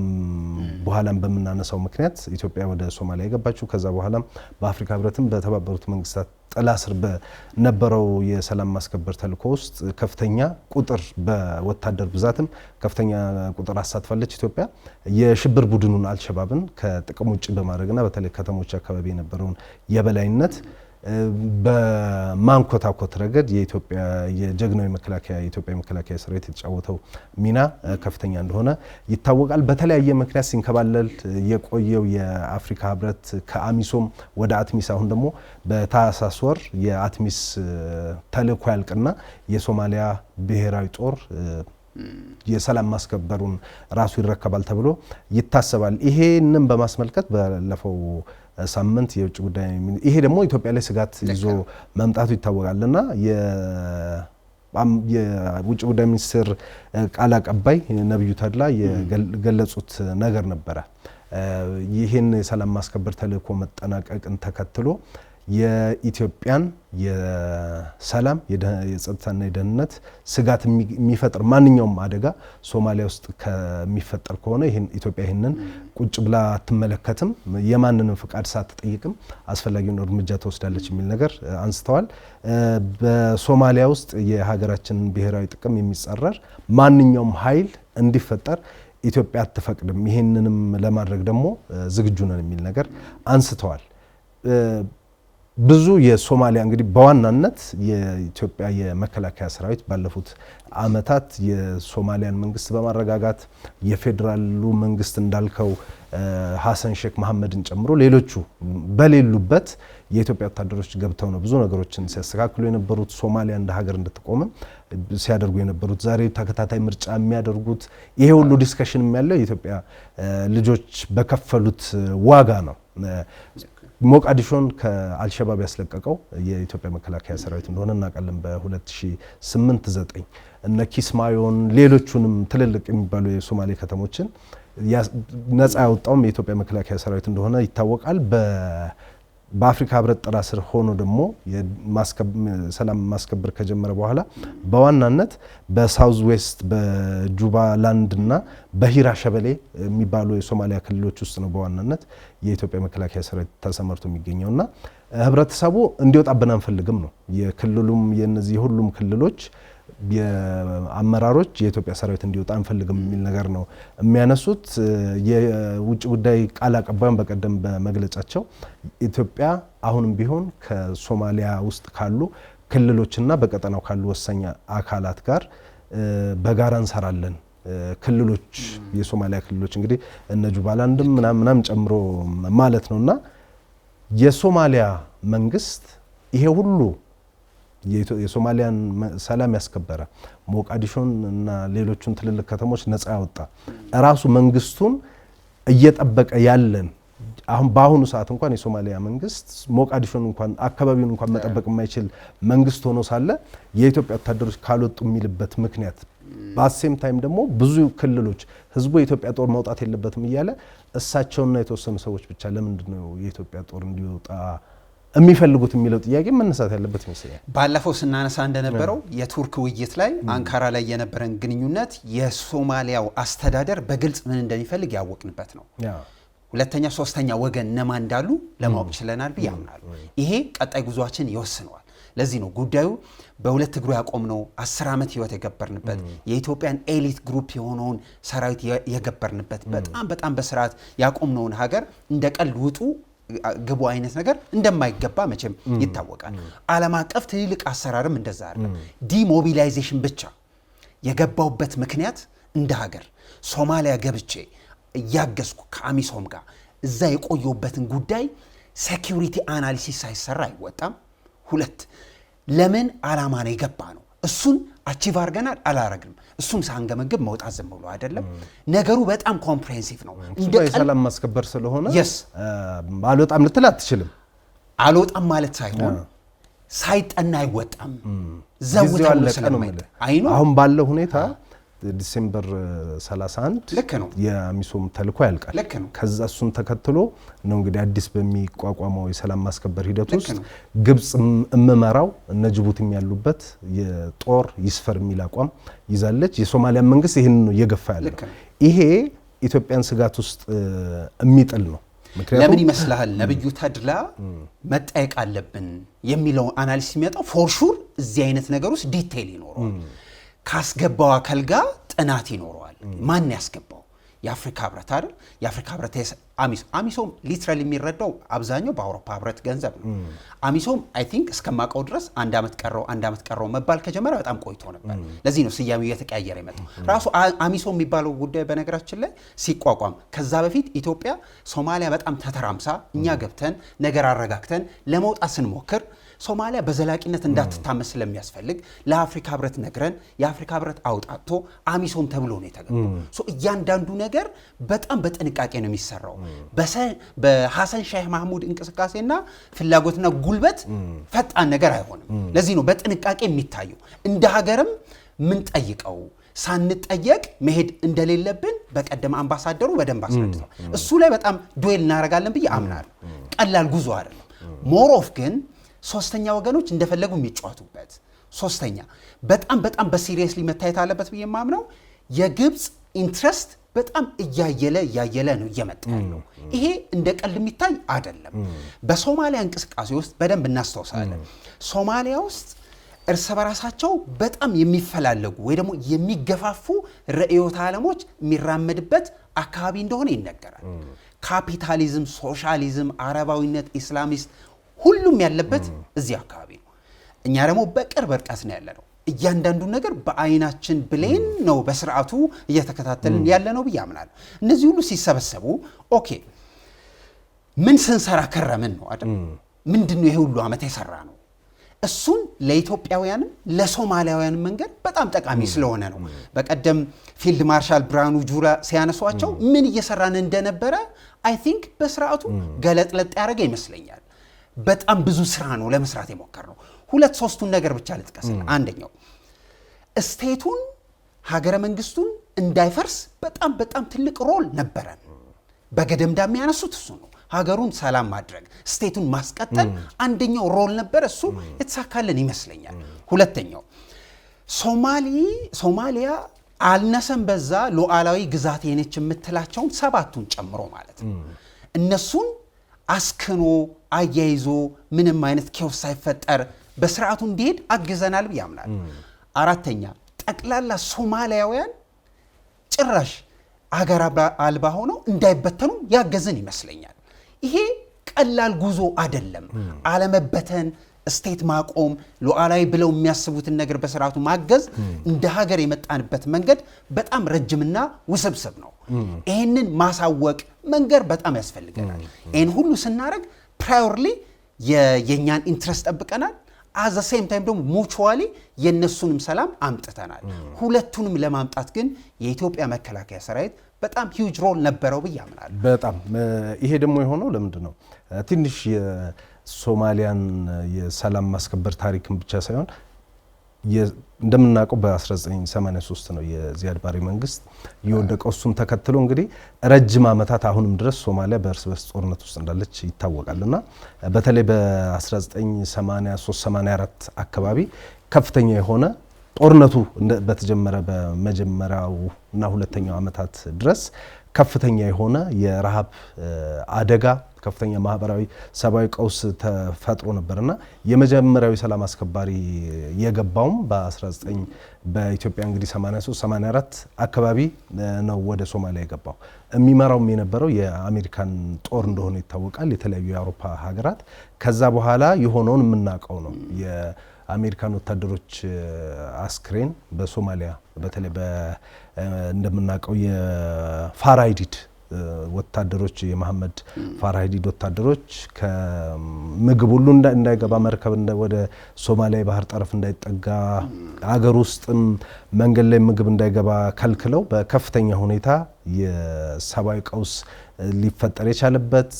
በኋላም በመናነሳው ምክንያት ኢትዮጵያ ወደ ሶማሊያ የገባችው። ከዛ በኋላም በአፍሪካ ህብረትም በተባበሩት መንግስታት ጥላ ስር በነበረው የሰላም ማስከበር ተልዕኮ ውስጥ ከፍተኛ ቁጥር በወታደር ብዛትም ከፍተኛ ቁጥር አሳትፋለች ኢትዮጵያ። የሽብር ቡድኑን አልሸባብን ከጥቅም ውጭ በማድረግና በተለይ ከተሞች አካባቢ የነበረውን የበላይነት በማንኮታኮት ረገድ የጀግናዊ መከላከያ የኢትዮጵያ መከላከያ ሰራዊት የተጫወተው ሚና ከፍተኛ እንደሆነ ይታወቃል። በተለያየ ምክንያት ሲንከባለል የቆየው የአፍሪካ ህብረት ከአሚሶም ወደ አትሚስ አሁን ደግሞ በታህሳስ ወር የአትሚስ ተልዕኮ ያልቅና የሶማሊያ ብሔራዊ ጦር የሰላም ማስከበሩን ራሱ ይረከባል ተብሎ ይታሰባል። ይሄንን በማስመልከት ባለፈው ሳምንት የውጭ ጉዳይ ይሄ ደግሞ ኢትዮጵያ ላይ ስጋት ይዞ መምጣቱ ይታወቃልና የውጭ ጉዳይ ሚኒስትር ቃል አቀባይ ነብዩ ተድላ የገለጹት ነገር ነበረ። ይሄን የሰላም ማስከበር ተልዕኮ መጠናቀቅን ተከትሎ የኢትዮጵያን የሰላም የጸጥታና የደህንነት ስጋት የሚፈጥር ማንኛውም አደጋ ሶማሊያ ውስጥ ከሚፈጠር ከሆነ ኢትዮጵያ ይሄንን ቁጭ ብላ አትመለከትም፣ የማንንም ፍቃድ ሳትጠይቅም አስፈላጊውን እርምጃ ትወስዳለች የሚል ነገር አንስተዋል። በሶማሊያ ውስጥ የሀገራችንን ብሔራዊ ጥቅም የሚጻረር ማንኛውም ኃይል እንዲፈጠር ኢትዮጵያ አትፈቅድም፣ ይሄንንም ለማድረግ ደግሞ ዝግጁ ነን የሚል ነገር አንስተዋል። ብዙ የሶማሊያ እንግዲህ በዋናነት የኢትዮጵያ የመከላከያ ሰራዊት ባለፉት አመታት የሶማሊያን መንግስት በማረጋጋት የፌዴራሉ መንግስት እንዳልከው ሐሰን ሼክ መሐመድን ጨምሮ ሌሎቹ በሌሉበት የኢትዮጵያ ወታደሮች ገብተው ነው ብዙ ነገሮችን ሲያስተካክሉ የነበሩት። ሶማሊያ እንደ ሀገር እንድትቆም ሲያደርጉ የነበሩት ዛሬ ተከታታይ ምርጫ የሚያደርጉት ይሄ ሁሉ ዲስከሽን ያለው የኢትዮጵያ ልጆች በከፈሉት ዋጋ ነው። ሞቃዲሾን ከአልሸባብ ያስለቀቀው የኢትዮጵያ መከላከያ ሰራዊት እንደሆነ እናውቃለን። በ2008-9 እነ ኪስማዮን ሌሎቹንም ትልልቅ የሚባሉ የሶማሌ ከተሞችን ነፃ ያወጣውም የኢትዮጵያ መከላከያ ሰራዊት እንደሆነ ይታወቃል። በአፍሪካ ህብረት ጥላ ስር ሆኖ ደግሞ ሰላም ማስከበር ከጀመረ በኋላ በዋናነት በሳውዝ ዌስት በጁባላንድ እና በሂራ ሸበሌ የሚባሉ የሶማሊያ ክልሎች ውስጥ ነው በዋናነት የኢትዮጵያ መከላከያ ሰራዊት ተሰማርቶ የሚገኘውና ህብረተሰቡ እንዲወጣብን አንፈልግም ነው የክልሉም የነዚህ ሁሉም ክልሎች የአመራሮች የኢትዮጵያ ሰራዊት እንዲወጣ አንፈልግም የሚል ነገር ነው የሚያነሱት። የውጭ ጉዳይ ቃል አቀባዩን በቀደም በመግለጫቸው ኢትዮጵያ አሁንም ቢሆን ከሶማሊያ ውስጥ ካሉ ክልሎችና በቀጠናው ካሉ ወሳኝ አካላት ጋር በጋራ እንሰራለን። ክልሎች የሶማሊያ ክልሎች እንግዲህ እነ ጁባላንድም ምናምን ጨምሮ ማለት ነውና የሶማሊያ መንግስት ይሄ ሁሉ የሶማሊያን ሰላም ያስከበረ ሞቃዲሾን እና ሌሎችን ትልልቅ ከተሞች ነፃ ያወጣ ራሱ መንግስቱን እየጠበቀ ያለን አሁን በአሁኑ ሰዓት እንኳን የሶማሊያ መንግስት ሞቃዲሾን እንኳን አካባቢውን እንኳን መጠበቅ የማይችል መንግስት ሆኖ ሳለ የኢትዮጵያ ወታደሮች ካልወጡ የሚልበት ምክንያት በአሴም ታይም ደግሞ ብዙ ክልሎች ህዝቡ የኢትዮጵያ ጦር መውጣት የለበትም እያለ እሳቸውና የተወሰኑ ሰዎች ብቻ ለምንድነው የኢትዮጵያ ጦር እንዲወጣ የሚፈልጉት የሚለው ጥያቄ መነሳት ያለበት ይመስላል። ባለፈው ስናነሳ እንደነበረው የቱርክ ውይይት ላይ አንካራ ላይ የነበረን ግንኙነት የሶማሊያው አስተዳደር በግልጽ ምን እንደሚፈልግ ያወቅንበት ነው። ሁለተኛ ሶስተኛ ወገን እነማን እንዳሉ ለማወቅ ችለናል ብዬ አምናለሁ። ይሄ ቀጣይ ጉዟችን ይወስነዋል። ለዚህ ነው ጉዳዩ በሁለት እግሩ ያቆምነው 10 ዓመት ህይወት የገበርንበት የኢትዮጵያን ኤሊት ግሩፕ የሆነውን ሰራዊት የገበርንበት በጣም በስርዓት ያቆምነውን ሀገር እንደ ቀልድ ውጡ ግቡ አይነት ነገር እንደማይገባ መቼም ይታወቃል። ዓለም አቀፍ ትልልቅ አሰራርም እንደዛ አይደለም። ዲሞቢላይዜሽን ብቻ የገባውበት ምክንያት እንደ ሀገር ሶማሊያ ገብቼ ያገዝኩ ከአሚሶም ጋር እዛ የቆየውበትን ጉዳይ ሴኩሪቲ አናሊሲስ ሳይሰራ አይወጣም። ሁለት ለምን ዓላማ ነው የገባ ነው እሱን አቺቭ አድርገናል አላረግንም እሱን ሳንገመግብ መውጣት ዝም ብሎ አይደለም። ነገሩ በጣም ኮምፕሬሄንሲቭ ነው። እንደ ሰላም ማስከበር ስለሆነ አልወጣም ልትል አትችልም። አልወጣም ማለት ሳይሆን ሳይጠና አይወጣም። ዘውታው ስለማይጠ አይኑ አሁን ባለው ሁኔታ ዲሴምበር 31 ልክ ነው የአሚሶም ተልኮ ያልቃል። ከዛ እሱን ተከትሎ ነው እንግዲህ አዲስ በሚቋቋመው የሰላም ማስከበር ሂደት ውስጥ ግብጽ እመመራው እነ ጅቡቲም ያሉበት የጦር ይስፈር የሚል አቋም ይዛለች። የሶማሊያ መንግስት ይሄን ነው እየገፋ ያለው። ይሄ ኢትዮጵያን ስጋት ውስጥ የሚጥል ነው። ለምን ይመስልሃል ነብዩ ተድላ መጠየቅ አለብን የሚለው አናሊሲስ የሚያጣው ፎር ሹር እዚህ አይነት ነገር ውስጥ ዲቴይል ይኖረዋል። ካስገባው አካል ጋር ጥናት ይኖረዋል። ማን ያስገባው? የአፍሪካ ህብረት አይደል? የአፍሪካ ህብረት አሚሶም ሊትራሊ የሚረዳው አብዛኛው በአውሮፓ ህብረት ገንዘብ ነው። አሚሶም አይ ቲንክ እስከማውቀው ድረስ አንድ አመት ቀረው መባል ከጀመረ በጣም ቆይቶ ነበር። ለዚህ ነው ስያሜው እየተቀያየረ የመጣው። ራሱ አሚሶም የሚባለው ጉዳይ በነገራችን ላይ ሲቋቋም ከዛ በፊት ኢትዮጵያ ሶማሊያ በጣም ተተራምሳ እኛ ገብተን ነገር አረጋግተን ለመውጣት ስንሞክር ሶማሊያ በዘላቂነት እንዳትታመስ ስለሚያስፈልግ ለአፍሪካ ህብረት ነግረን የአፍሪካ ህብረት አውጣቶ አሚሶም ተብሎ ነው የተገኘው። እያንዳንዱ ነገር በጣም በጥንቃቄ ነው የሚሰራው። በሐሰን ሻህ ማህሙድ እንቅስቃሴና ፍላጎትና ጉልበት ፈጣን ነገር አይሆንም። ለዚህ ነው በጥንቃቄ የሚታየው። እንደ ሀገርም ምን ጠይቀው ሳንጠየቅ መሄድ እንደሌለብን በቀደም አምባሳደሩ በደንብ አስረድተው እሱ ላይ በጣም ዱዌል እናደርጋለን ብዬ አምናለሁ። ቀላል ጉዞ አይደለም። ሞሮፍ ግን ሶስተኛ ወገኖች እንደፈለጉ የሚጫወቱበት ሶስተኛ በጣም በሲሪየስሊ መታየት አለበት ብዬ የማምነው የግብጽ ኢንትረስት በጣም እያየለ ነው እየመጣ ያለው። ይሄ እንደ ቀልድ የሚታይ አይደለም። በሶማሊያ እንቅስቃሴ ውስጥ በደንብ እናስተውሳለን። ሶማሊያ ውስጥ እርስ በራሳቸው በጣም የሚፈላለጉ ወይ ደግሞ የሚገፋፉ ርዕዮተ ዓለሞች የሚራመድበት አካባቢ እንደሆነ ይነገራል። ካፒታሊዝም፣ ሶሻሊዝም፣ አረባዊነት፣ ኢስላሚስት ሁሉም ያለበት እዚህ አካባቢ ነው። እኛ ደግሞ በቅርብ ርቀት ነው ያለነው። እያንዳንዱ ነገር በአይናችን ብሌን ነው በስርዓቱ እየተከታተልን ያለነው ብዬ አምናለሁ። እነዚህ ሁሉ ሲሰበሰቡ ኦኬ ምን ስንሰራ ከረምን ነው አይደል? ምንድነው ይሄ ሁሉ አመት የሰራ ነው? እሱን ለኢትዮጵያውያንም ለሶማሊያውያንም መንገድ በጣም ጠቃሚ ስለሆነ ነው። በቀደም ፊልድ ማርሻል ብርሃኑ ጁላ ሲያነሷቸው ምን እየሰራን እንደነበረ አይ ቲንክ በስርዓቱ ገለጥለጥ ያደረገ ይመስለኛል። በጣም ብዙ ስራ ነው ለመስራት የሞከርነው። ሁለት ሶስቱን ነገር ብቻ ልጥቀስና አንደኛው ስቴቱን ሀገረ መንግስቱን እንዳይፈርስ በጣም ትልቅ ሮል ነበረን። በገደምዳም ያነሱት እሱ ነው። ሀገሩን ሰላም ማድረግ ስቴቱን ማስቀጠል አንደኛው ሮል ነበር እሱ የተሳካልን ይመስለኛል ሁለተኛው ሶማሊያ አልነሰም በዛ ሉዓላዊ ግዛት የነች የምትላቸውን ሰባቱን ጨምሮ ማለት ነው እነሱን አስከኖ አያይዞ ምንም አይነት ኬዎስ ሳይፈጠር በስርዓቱ እንዲሄድ አግዘናል ያምናል አራተኛ ጠቅላላ ሶማሊያውያን ጭራሽ አገር አልባ ሆነው እንዳይበተኑ ያገዘን ይመስለኛል ይሄ ቀላል ጉዞ አይደለም አለመበተን ስቴት ማቆም ሉዓላዊ ብለው የሚያስቡትን ነገር በስርዓቱ ማገዝ እንደ ሀገር የመጣንበት መንገድ በጣም ረጅምና ውስብስብ ነው ይሄንን ማሳወቅ መንገር በጣም ያስፈልገናል ይሄን ሁሉ ስናረግ ፕራዮርሊ የኛን ኢንትረስት ጠብቀናል at the same time ደግሞ mutually የነሱንም ሰላም አምጥተናል ሁለቱንም ለማምጣት ግን የኢትዮጵያ መከላከያ ሰራዊት በጣም ሂውጅ ሮል ነበረው በያምናል በጣም ይሄ ደግሞ የሆነው ለምንድነው ትንሽ የሶማሊያን የሰላም ማስከበር ታሪክን ብቻ ሳይሆን እንደምናውቀው በ1983 ነው የዚያድ ባሬ መንግስት የወደቀው እሱን ተከትሎ እንግዲህ ረጅም አመታት አሁንም ድረስ ሶማሊያ በእርስ በርስ ጦርነት ውስጥ እንዳለች ይታወቃልና በተለይ በ1983 84 አካባቢ ከፍተኛ የሆነ ጦርነቱ በተጀመረ በመጀመሪያውና ሁለተኛው አመታት ድረስ ከፍተኛ የሆነ የረሃብ አደጋ ከፍተኛ ማህበራዊ ሰባዊ ቀውስ ተፈጥሮ ነበርና የመጀመሪያው ሰላም አስከባሪ የገባውም በ19 በኢትዮጵያ እንግዲህ 83 84 አካባቢ ነው ወደ ሶማሊያ የገባው የሚመራውም የነበረው የአሜሪካን ጦር እንደሆነ ይታወቃል የተለያዩ የአውሮፓ ሀገራት ከዛ በኋላ የሆነውን የምናውቀው ነው የአሜሪካን ወታደሮች አስክሬን በሶማሊያ በተለይ እንደምናውቀው የፋራይዲድ ወታደሮች የመሐመድ ፋራይዲድ ወታደሮች ከምግብ ሁሉ እንዳይገባ መርከብ ወደ ሶማሊያ ባህር ጠረፍ እንዳይጠጋ አገር ውስጥም መንገድ ላይ ምግብ እንዳይገባ ከልክለው በከፍተኛ ሁኔታ የሰባዊ ቀውስ ሊፈጠር የቻለበት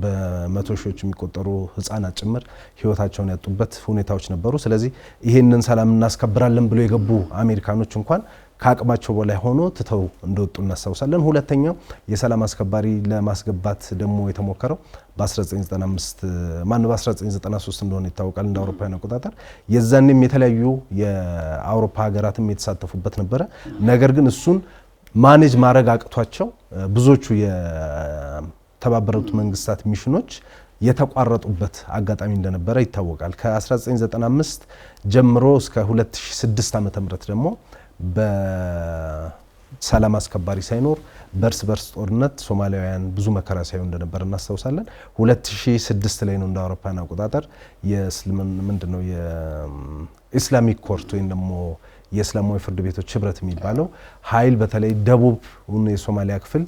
በመቶ ሺዎች የሚቆጠሩ ህፃናት ጭምር ህይወታቸውን ያጡበት ሁኔታዎች ነበሩ ስለዚህ ይሄንን ሰላም እናስከብራለን ብለው የገቡ አሜሪካኖች እንኳን ከአቅማቸው በላይ ሆኖ ትተው እንደወጡ እናስታውሳለን ሁለተኛው የሰላም አስከባሪ ለማስገባት ደግሞ የተሞከረው በ1995 በ1993 እንደሆነ ይታወቃል እንደ አውሮፓውያን አቆጣጠር የዛንም የተለያዩ የአውሮፓ ሀገራትም የተሳተፉበት ነበረ ነገር ግን እሱን ማኔጅ ማድረግ አቅቷቸው ብዙዎቹ የተባበሩት መንግስታት ሚሽኖች የተቋረጡበት አጋጣሚ እንደነበረ ይታወቃል ከ1995 ጀምሮ እስከ 2006 ዓ.ም ደግሞ በሰላም አስከባሪ ሳይኖር በርስ በርስ ጦርነት ሶማሊያውያን ብዙ መከራ ሳይሆን እንደነበር እናስታውሳለን 2006 ላይ ነው እንደ አውሮፓውያን አቆጣጠር የእስልምና ምንድነው የኢስላሚክ ኮርት ወይም ደግሞ የእስላማዊ ፍርድ ቤቶች ህብረት የሚባለው ኃይል በተለይ ደቡብ የሶማሊያ ክፍል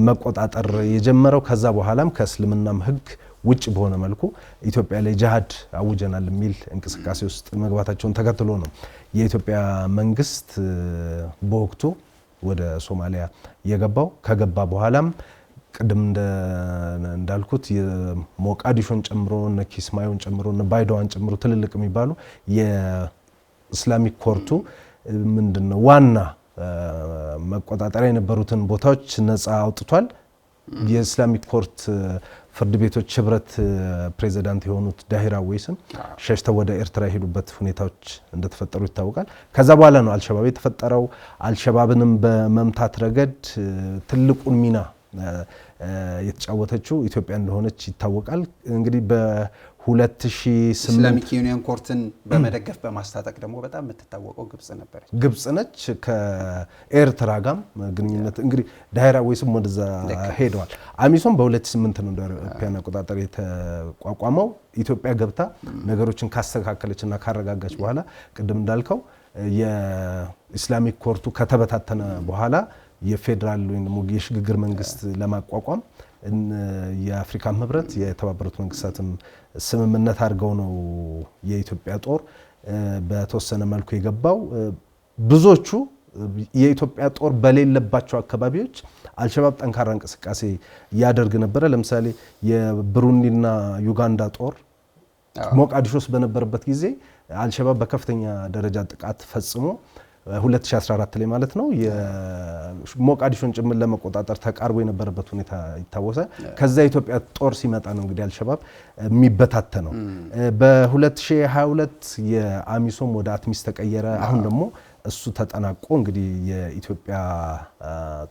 መቆጣጠር የጀመረው ከዛ በኋላም ከእስልምናም ህግ ውጭ በሆነ መልኩ ኢትዮጵያ ላይ ጂሃድ አውጀናል የሚል እንቅስቃሴ ውስጥ መግባታቸውን ተከትሎ ነው የኢትዮጵያ መንግስት በወቅቱ ወደ ሶማሊያ የገባው ከገባ በኋላም ቅድም እንዳልኩት የሞቃዲሾን ጨምሮ ነኪስማዮን ጨምሮ ባይዶዋን ጨምሮ ትልልቅ የሚባሉ የእስላሚክ ኮርቱ ምንድነው ዋና መቆጣጠሪያ የነበሩትን ቦታዎች ነፃ አውጥቷል የእስላሚክ ኮርት ፍርድ ቤቶች ህብረት ፕሬዝዳንት የሆኑት ዳሂራ ወይስም ሸሽተው ወደ ኤርትራ ሄዱበት ሁኔታዎች እንደተፈጠሩ ይታወቃል ከዛ በኋላ ነው አልሸባብ የተፈጠረው አልሸባብንም በመምታት ረገድ ትልቁን ሚና የተጫወተችው ኢትዮጵያ እንደሆነች ይታወቃል እንግዲህ በ2008 ኢስላሚክ ዩኒየን ኮርትን በመደገፍ በማስታጠቅ ደግሞ በጣም የምትታወቀው ግብጽ ነች ከኤርትራ ጋርም ግንኙነት እንግዲህ ዳይራ ወይስም ወደዛ ሄደዋል አሚሶም በ2008 ነው ኢትዮጵያን አቆጣጠር የተቋቋመው ኢትዮጵያ ገብታ ነገሮችን ካስተካከለችና ካረጋጋች በኋላ ቅድም እንዳልከው የኢስላሚክ ኮርቱ ከተበታተነ በኋላ የፌደራል ወይም ደግሞ የሽግግር መንግስት ለማቋቋም የአፍሪካ ህብረት የተባበሩት መንግስታትም ስምምነት አድርገው ነው የኢትዮጵያ ጦር በተወሰነ መልኩ የገባው ብዙዎቹ የኢትዮጵያ ጦር በሌለባቸው አካባቢዎች አልሸባብ ጠንካራ እንቅስቃሴ ያደርግ ነበር ለምሳሌ የብሩንዲና ዩጋንዳ ጦር ሞቃዲሾስ በነበረበት ጊዜ አልሸባብ በከፍተኛ ደረጃ ጥቃት ፈጽሞ 2014 ላይ ማለት ነው የሞቃዲሾን ጭምር ለመቆጣጠር ተቃርቦ የነበረበት ሁኔታ ይታወሳል። ከዛ የኢትዮጵያ ጦር ሲመጣ ነው እንግዲህ አልሸባብ የሚበታተነው። በ2022 የአሚሶም ወደ አትሚስ ተቀየረ። አሁን ደግሞ እሱ ተጠናቆ እንግዲህ የኢትዮጵያ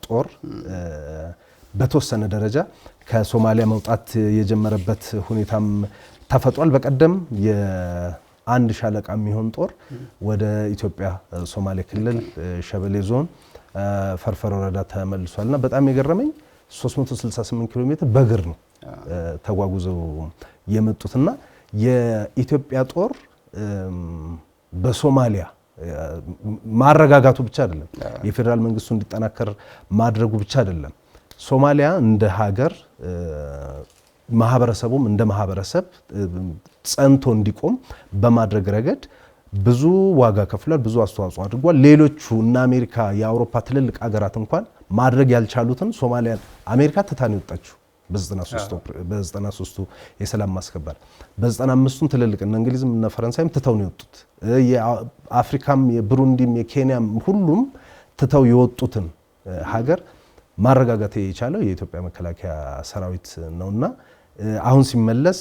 ጦር በተወሰነ ደረጃ ከሶማሊያ መውጣት የጀመረበት ሁኔታም ተፈጥሯል። በቀደም የአንድ ሻለቃ የሚሆን ጦር ወደ ኢትዮጵያ ሶማሌ ክልል ሸበሌ ዞን ፈርፈር ወረዳ ተመልሷልና በጣም የገረመኝ 368 ኪሎ ሜትር በእግር ነው ተጓጉዘው የመጡትና የኢትዮጵያ ጦር በሶማሊያ ማረጋጋቱ ብቻ አይደለም፣ የፌደራል መንግስቱ እንዲጠናከር ማድረጉ ብቻ አይደለም፣ ሶማሊያ እንደ ሀገር ማህበረሰቡም እንደ ማህበረሰብ ጸንቶ እንዲቆም በማድረግ ረገድ ብዙ ዋጋ ከፍሏል፣ ብዙ አስተዋጽኦ አድርጓል። ሌሎቹ እና አሜሪካ የአውሮፓ ትልልቅ ሀገራት እንኳን ማድረግ ያልቻሉትን ሶማሊያን አሜሪካ ትታን የወጣችው በ93ቱ የሰላም ማስከበር በ95ቱም ትልልቅ እነ እንግሊዝም እነ ፈረንሳይም ትተው ነው የወጡት። የአፍሪካም የብሩንዲም የኬንያም ሁሉም ትተው የወጡትን ሀገር ማረጋጋት የቻለው የኢትዮጵያ መከላከያ ሰራዊት ነውና አሁን ሲመለስ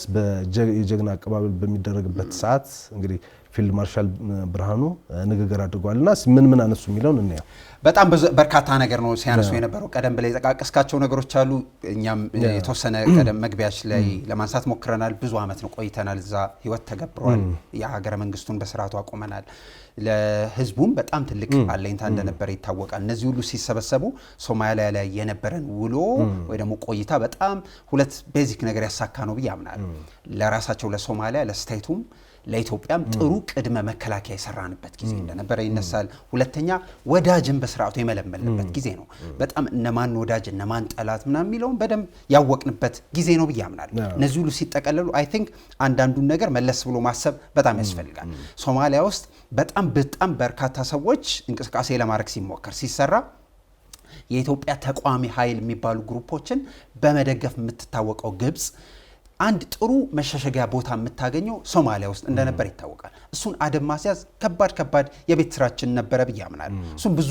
የጀግና አቀባበል በሚደረግበት ሰዓት እንግዲህ ፊልድ ማርሻል ብርሃኑ ንግግር አድርጓልና ምን አነሱ የሚለውን እናየው። በጣም በርካታ ነገር ነው ሲያነሱ የነበረው። ቀደም ብለ የጠቃቀስካቸው ነገሮች አሉ። እኛም የተወሰነ ቀደም መግቢያች ላይ ለማንሳት ሞክረናል። ብዙ አመት ነው ቆይተናል እዛ፣ ህይወት ተገብሯል። የሀገረ መንግስቱን በስርዓቱ አቆመናል። ለህዝቡም በጣም ትልቅ አለኝታ እንደነበረ ይታወቃል። እነዚህ ሁሉ ሲሰበሰቡ ሶማሊያ ላይ የነበረን ውሎ ወይ ደግሞ ቆይታ በጣም ሁለት ቤዚክ ነገር ያሳካ ነው ብዬ አምናለሁ። ለራሳቸው ለሶማሊያ ለስቴቱም ለኢትዮጵያም ጥሩ ቅድመ መከላከያ የሰራንበት ጊዜ እንደነበረ ይነሳል። ሁለተኛ ወዳጅን በስርዓቱ የመለመልንበት ጊዜ ነው። በጣም እነማን ወዳጅ እነማን ጠላት ምናምን የሚለውን በደንብ ያወቅንበት ጊዜ ነው ብዬ አምናለሁ። እነዚህ ሁሉ ሲጠቀለሉ አይ ቲንክ አንዳንዱን ነገር መለስ ብሎ ማሰብ በጣም ያስፈልጋል። ሶማሊያ ውስጥ በጣም በርካታ ሰዎች እንቅስቃሴ ለማድረግ ሲሞከር ሲሰራ የኢትዮጵያ ተቋሚ ኃይል የሚባሉ ግሩፖችን በመደገፍ የምትታወቀው ግብጽ አንድ ጥሩ መሸሸጊያ ቦታ የምታገኘው ሶማሊያ ውስጥ እንደነበር ይታወቃል። እሱን አደም ማስያዝ ከባድ የቤት ስራችን ነበረ ብዬ አምናለሁ። እሱን ብዙ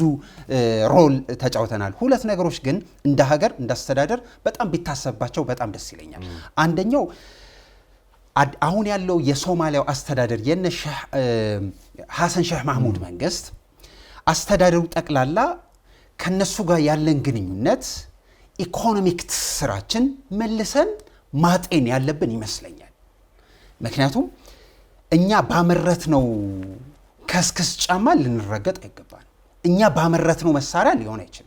ሮል ተጫውተናል። ሁለት ነገሮች ግን እንደ ሀገር እንዳስተዳደር በጣም ቢታሰብባቸው በጣም ደስ ይለኛል። አንደኛው አሁን ያለው የሶማሊያው አስተዳደር የነ ሐሰን ሼህ ማህሙድ መንግስት አስተዳደሩ ጠቅላላ ከነሱ ጋር ያለን ግንኙነት ኢኮኖሚክ ትስስራችን መልሰን ማጤን ያለብን ይመስለኛል። ምክንያቱም እኛ ባመረትነው ከስክስ ጫማ ልንረገጥ አይገባን። እኛ ባመረትነው መሳሪያ ሊሆን አይችልም።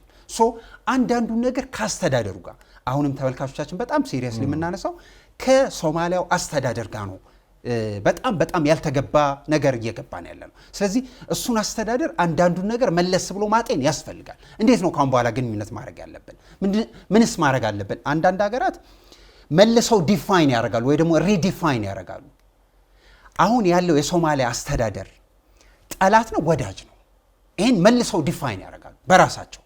አንዳንዱ ነገር ካስተዳደሩ ጋር አሁንም ተመልካቾቻችን በጣም ሲሪየስሊ የምናነሳው ከሶማሊያው አስተዳደር ጋር ነው። በጣም ያልተገባ ነገር እየገባን ያለ ነው። ስለዚህ እሱን አስተዳደር አንዳንዱን ነገር መለስ ብሎ ማጤን ያስፈልጋል። እንዴት ነው ካሁን በኋላ ግንኙነት ማድረግ ያለብን? ምንስ ማድረግ አለብን? አንዳንድ ሀገራት መልሰው ዲፋይን ያደርጋሉ ወይ ደግሞ ሪዲፋይን ያደርጋሉ። አሁን ያለው የሶማሊያ አስተዳደር ጠላት ነው ወዳጅ ነው? ይህን መልሰው ዲፋይን ያደርጋሉ በራሳቸው።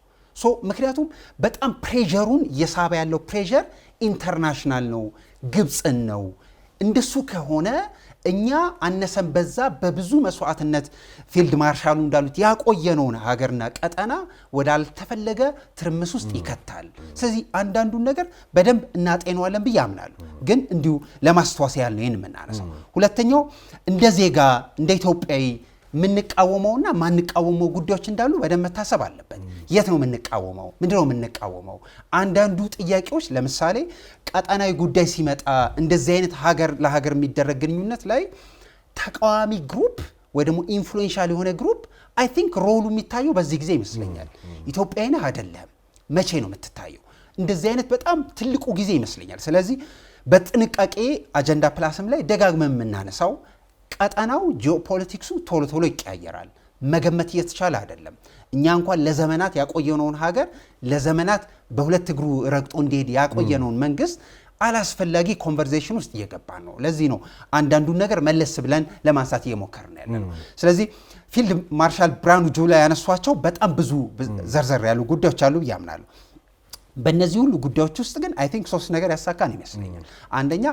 ምክንያቱም በጣም ፕሬዠሩን እየሳበ ያለው ፕሬዠር ኢንተርናሽናል ነው፣ ግብፅን ነው። እንደሱ ከሆነ እኛ አነሰን በዛ በብዙ መስዋዕትነት ፊልድ ማርሻሉ እንዳሉት ያቆየነውን ሀገርና ቀጠና ወዳልተፈለገ ትርምስ ውስጥ ይከታል። ስለዚህ አንዳንዱን ነገር በደንብ እናጤነዋለን ብዬ አምናለሁ። ግን እንዲሁ ለማስተዋወስ ያህል ነው ይህን የምናነሳው። ሁለተኛው እንደ ዜጋ እንደ ኢትዮጵያዊ የምንቃወመውና ማንቃወመው ጉዳዮች እንዳሉ በደንብ መታሰብ አለበት። የት ነው የምንቃወመው? ምንድነው የምንቃወመው? አንዳንዱ ጥያቄዎች ለምሳሌ ቀጠናዊ ጉዳይ ሲመጣ እንደዚህ አይነት ሀገር ለሀገር የሚደረግ ግንኙነት ላይ ተቃዋሚ ግሩፕ ወይ ደግሞ ኢንፍሉዌንሻል የሆነ ግሩፕ አይ ቲንክ ሮሉ የሚታየው በዚህ ጊዜ ይመስለኛል። ኢትዮጵያዊ ነህ አይደለም፣ መቼ ነው የምትታየው? እንደዚህ አይነት በጣም ትልቁ ጊዜ ይመስለኛል። ስለዚህ በጥንቃቄ አጀንዳ ፕላስም ላይ ደጋግመን የምናነሳው ቀጠናው ጂኦፖለቲክሱ ቶሎ ይቀያየራል። መገመት እየተቻለ አይደለም። እኛ እንኳን ለዘመናት ያቆየነውን ሀገር ለዘመናት በሁለት እግሩ ረግጦ እንዲሄድ ያቆየነውን መንግስት አላስፈላጊ ኮንቨርሴሽን ውስጥ እየገባን ነው። ለዚህ ነው አንዳንዱን ነገር መለስ ብለን ለማንሳት እየሞከርን ያለነው። ስለዚህ ፊልድ ማርሻል ብርሃኑ ጁላ ያነሷቸው በጣም ብዙ ዘርዘር ያሉ ጉዳዮች አሉ ብዬ አምናለሁ። በእነዚህ ሁሉ ጉዳዮች ውስጥ ግን አይ ቲንክ ሶስት ነገር ያሳካን ይመስለኛል። አንደኛ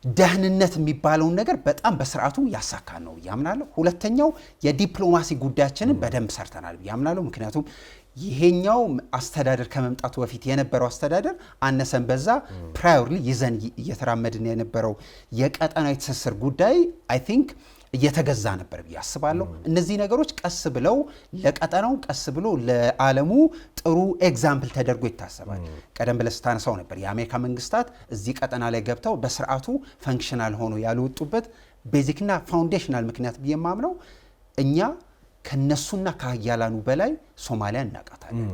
የደህንነት የሚባለውን ነገር በጣም በስርዓቱ ያሳካ ነው ያምናለሁ። ሁለተኛው የዲፕሎማሲ ጉዳያችንን በደንብ ሰርተናል ያምናለሁ። ምክንያቱም ይሄኛው አስተዳደር ከመምጣቱ በፊት የነበረው አስተዳደር አነሰን በዛ ፕራዮርሊ ይዘን እየተራመድን የነበረው የቀጠናዊ ትስስር ጉዳይ አይ ቲንክ እየተገዛ ነበር ብዬ አስባለሁ። እነዚህ ነገሮች ቀስ ብለው ለቀጠናው ቀስ ብሎ ለዓለሙ ጥሩ ኤግዛምፕል ተደርጎ ይታሰባል። ቀደም ብለህ ስታነሳው ነበር የአሜሪካ መንግስታት እዚህ ቀጠና ላይ ገብተው በስርዓቱ ፈንክሽናል ሆኖ ያልወጡበት ቤዚክና ፋውንዴሽናል ምክንያት ብዬ የማምነው እኛ ከነሱና ከሀያላኑ በላይ ሶማሊያ እናቃታለን።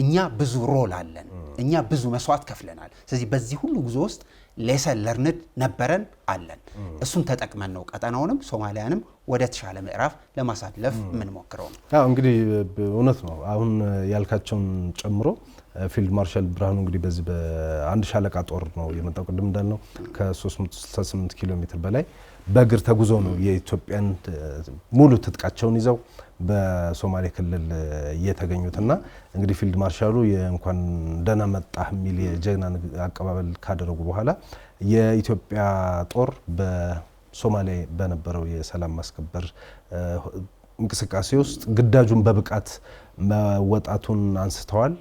እኛ ብዙ ሮል አለን። እኛ ብዙ መስዋዕት ከፍለናል። ስለዚህ በዚህ ሁሉ ጉዞ ውስጥ ሌሰን ለርንድ ነበረን አለን። እሱን ተጠቅመን ነው ቀጠናውንም ሶማሊያንም ወደ ተሻለ ምዕራፍ ለማሳለፍ የምንሞክረው ነው። አዎ እንግዲህ እውነት ነው። አሁን ያልካቸውን ጨምሮ ፊልድ ማርሻል ብርሃኑ እንግዲህ በዚህ በአንድ ሻለቃ ጦር ነው የመጣው። ቅድም እንዳልነው ከ368 ኪሎ ሜትር በላይ በእግር ተጉዞ ነው የኢትዮጵያን ሙሉ ትጥቃቸውን ይዘው በሶማሌ ክልል የተገኙትና እንግዲህ ፊልድ ማርሻሉ የእንኳን ደህና መጣህ የሚል የጀግና አቀባበል ካደረጉ በኋላ የኢትዮጵያ ጦር በሶማሌ በነበረው የሰላም ማስከበር እንቅስቃሴ ውስጥ ግዳጁን በብቃት መወጣቱን አንስተዋል።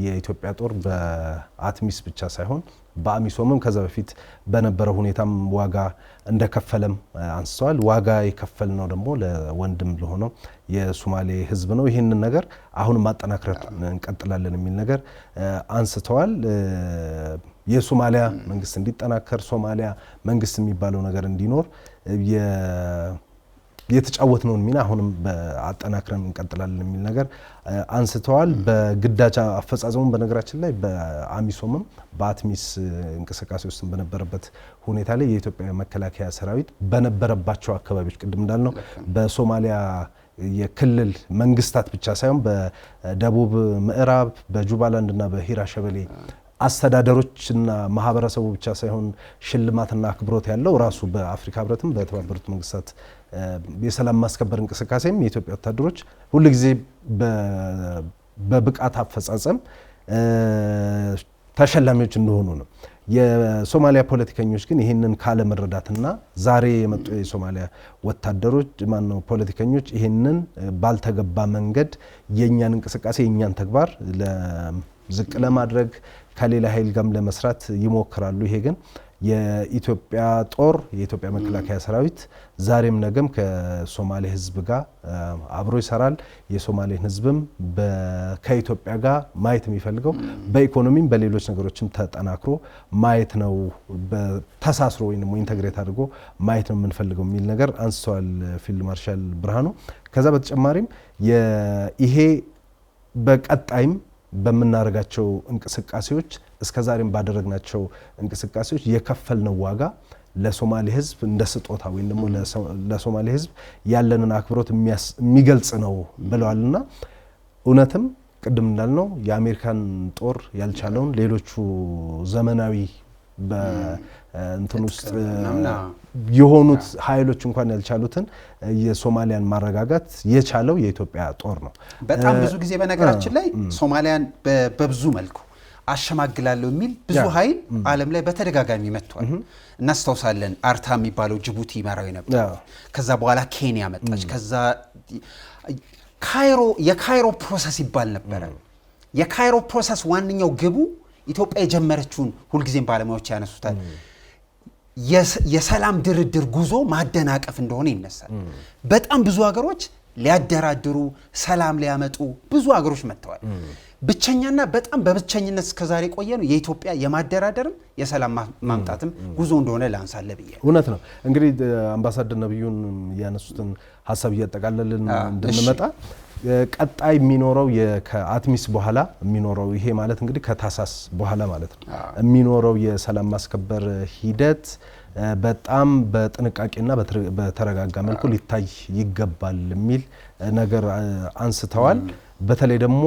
የኢትዮጵያ ጦር በአትሚስ ብቻ ሳይሆን በአሚሶምም ከዛ በፊት በነበረው ሁኔታም ዋጋ እንደከፈለም አንስተዋል። ዋጋ የከፈልነው ደግሞ ለወንድም ለሆነው የሶማሌ ሕዝብ ነው። ይህንን ነገር አሁን ማጠናከር እንቀጥላለን የሚል ነገር አንስተዋል። የሶማሊያ መንግስት እንዲጠናከር ሶማሊያ መንግስት የሚባለው ነገር እንዲኖር የተጫወትነውን ሚና አሁንም በአጠናክረን እንቀጥላለን የሚል ነገር አንስተዋል። በግዳጅ አፈጻጸሙን በነገራችን ላይ በአሚሶምም በአትሚስ እንቅስቃሴ ውስጥ በነበረበት ሁኔታ ላይ የኢትዮጵያ መከላከያ ሰራዊት በነበረባቸው አካባቢዎች ቅድም እንዳልነው በሶማሊያ የክልል መንግስታት ብቻ ሳይሆን በደቡብ ምዕራብ በጁባላንድና በሂራ ሸበሌ አስተዳደሮችና ማህበረሰቡ ብቻ ሳይሆን ሽልማትና አክብሮት ያለው ራሱ በአፍሪካ ህብረትም በተባበሩት መንግስታት የሰላም ማስከበር እንቅስቃሴም የኢትዮጵያ ወታደሮች ሁሉ ጊዜ በብቃት አፈጻጸም ተሸላሚዎች እንደሆኑ ነው። የሶማሊያ ፖለቲከኞች ግን ይህንን ካለ መረዳትና ዛሬ የመጡ የሶማሊያ ወታደሮች ማነው ፖለቲከኞች ይህንን ባልተገባ መንገድ የኛን እንቅስቃሴ የኛን ተግባር ዝቅ ለማድረግ ከሌላ ኃይል ጋርም ለመስራት ይሞክራሉ። ይሄ ግን የኢትዮጵያ ጦር የኢትዮጵያ መከላከያ ሰራዊት ዛሬም ነገም ከሶማሌ ህዝብ ጋር አብሮ ይሰራል። የሶማሌን ህዝብም ከኢትዮጵያ ጋር ማየት የሚፈልገው በኢኮኖሚም በሌሎች ነገሮችም ተጠናክሮ ማየት ነው። ተሳስሮ ወይም ኢንተግሬት አድርጎ ማየት ነው የምንፈልገው የሚል ነገር አንስተዋል ፊልድ ማርሻል ብርሃኑ። ከዛ በተጨማሪም ይሄ በቀጣይም በምናደርጋቸው እንቅስቃሴዎች እስከዛሬም ባደረግናቸው እንቅስቃሴዎች የከፈልነው ዋጋ ለሶማሌ ህዝብ እንደ ስጦታ ወይም ደግሞ ለሶማሌ ህዝብ ያለንን አክብሮት የሚገልጽ ነው ብለዋልና እውነትም ቅድም እንዳልነው የአሜሪካን ጦር ያልቻለውን ሌሎቹ ዘመናዊ በእንትን ውስጥ የሆኑት ኃይሎች እንኳን ያልቻሉትን የሶማሊያን ማረጋጋት የቻለው የኢትዮጵያ ጦር ነው። በጣም ብዙ ጊዜ በነገራችን ላይ ሶማሊያን በብዙ መልኩ አሸማግላለሁ የሚል ብዙ ኃይል ዓለም ላይ በተደጋጋሚ መጥቷል። እናስታውሳለን አርታ የሚባለው ጅቡቲ ይመራው ነበር። ከዛ በኋላ ኬንያ መጣች። ከዛ የካይሮ ፕሮሰስ ይባል ነበር። የካይሮ ፕሮሰስ ዋነኛው ግቡ ኢትዮጵያ የጀመረችውን ሁልጊዜም ባለሙያዎች ያነሱታል የሰላም ድርድር ጉዞ ማደናቀፍ እንደሆነ ይነሳል። በጣም ብዙ ሀገሮች ሊያደራድሩ ሰላም ሊያመጡ ብዙ ሀገሮች መጥተዋል። ብቸኛና በጣም በብቸኝነት እስከዛሬ ቆየ ነው የኢትዮጵያ የማደራደርም የሰላም ማምጣትም ጉዞ እንደሆነ ላንሳለ ብዬ። እውነት ነው። እንግዲህ አምባሳደር ነብዩን ያነሱትን ሐሳብ እያጠቃለልን እንድንመጣ ቀጣይ የሚኖረው ከአትሚስ በኋላ የሚኖረው ይሄ ማለት እንግዲህ ከታሳስ በኋላ ማለት ነው የሚኖረው የሰላም ማስከበር ሂደት በጣም በጥንቃቄና በተረጋጋ መልኩ ሊታይ ይገባል የሚል ነገር አንስተዋል። በተለይ ደግሞ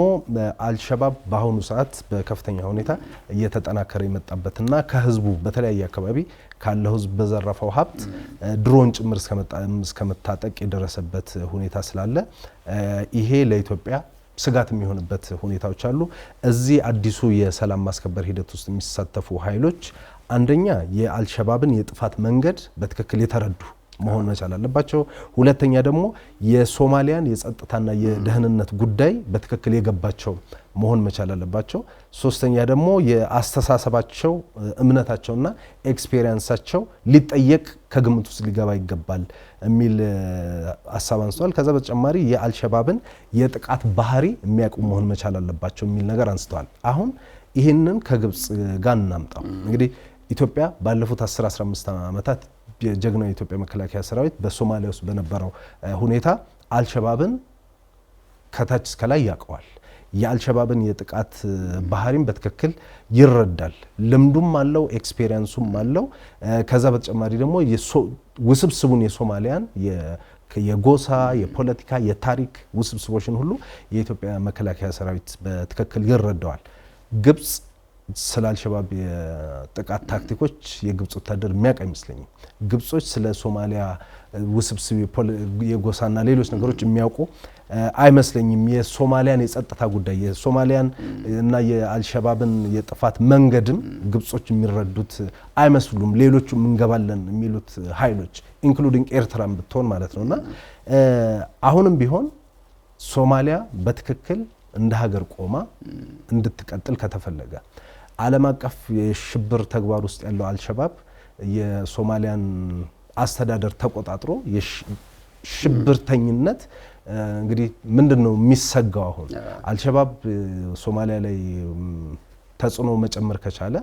አልሸባብ በአሁኑ ሰዓት በከፍተኛ ሁኔታ እየተጠናከረ የመጣበትና ከህዝቡ በተለያየ አካባቢ ካለው ህዝብ በዘረፈው ሀብት ድሮን ጭምር እስከመታጠቅ የደረሰበት ሁኔታ ስላለ ይሄ ለኢትዮጵያ ስጋት የሚሆንበት ሁኔታዎች አሉ። እዚህ አዲሱ የሰላም ማስከበር ሂደት ውስጥ የሚሳተፉ ኃይሎች አንደኛ የአልሸባብን የጥፋት መንገድ በትክክል የተረዱ መሆን መቻል አለባቸው። ሁለተኛ ደግሞ የሶማሊያን የጸጥታና የደህንነት ጉዳይ በትክክል የገባቸው መሆን መቻል አለባቸው። ሶስተኛ ደግሞ የአስተሳሰባቸው እምነታቸውና ኤክስፔሪየንሳቸው ሊጠየቅ ከግምት ውስጥ ሊገባ ይገባል የሚል ሀሳብ አንስተዋል። ከዛ በተጨማሪ የአልሸባብን የጥቃት ባህሪ የሚያውቁ መሆን መቻል አለባቸው የሚል ነገር አንስተዋል። አሁን ይህንን ከግብጽ ጋር እናምጣው። እንግዲህ ኢትዮጵያ ባለፉት 10-15 ዓመታት የጀግናው የኢትዮጵያ መከላከያ ሰራዊት በሶማሊያ ውስጥ በነበረው ሁኔታ አልሸባብን ከታች እስከ ላይ ያውቀዋል። የአልሸባብን የጥቃት ባህሪም በትክክል ይረዳል። ልምዱም አለው፣ ኤክስፔሪየንሱም አለው። ከዛ በተጨማሪ ደግሞ ውስብስቡን የሶማሊያን የጎሳ፣ የፖለቲካ፣ የታሪክ ውስብስቦችን ሁሉ የኢትዮጵያ መከላከያ ሰራዊት በትክክል ይረዳዋል። ግብጽ ስለ አልሸባብ የጥቃት ታክቲኮች የግብጽ ወታደር የሚያውቅ አይመስለኝም። ግብጾች ስለ ሶማሊያ ውስብስብ የጎሳና ሌሎች ነገሮች የሚያውቁ አይመስለኝም። የሶማሊያን የጸጥታ ጉዳይ የሶማሊያን እና የአልሸባብን የጥፋት መንገድም ግብጾች የሚረዱት አይመስሉም። ሌሎቹም እንገባለን የሚሉት ኃይሎች ኢንክሉዲንግ ኤርትራን ብትሆን ማለት ነውና አሁንም ቢሆን ሶማሊያ በትክክል እንደ ሀገር ቆማ እንድትቀጥል ከተፈለገ ዓለም አቀፍ የሽብር ተግባር ውስጥ ያለው አልሸባብ የሶማሊያን አስተዳደር ተቆጣጥሮ የሽብርተኝነት እንግዲህ ምንድነው የሚሰጋው? አሁን አልሸባብ ሶማሊያ ላይ ተጽዕኖ መጨመር ከቻለ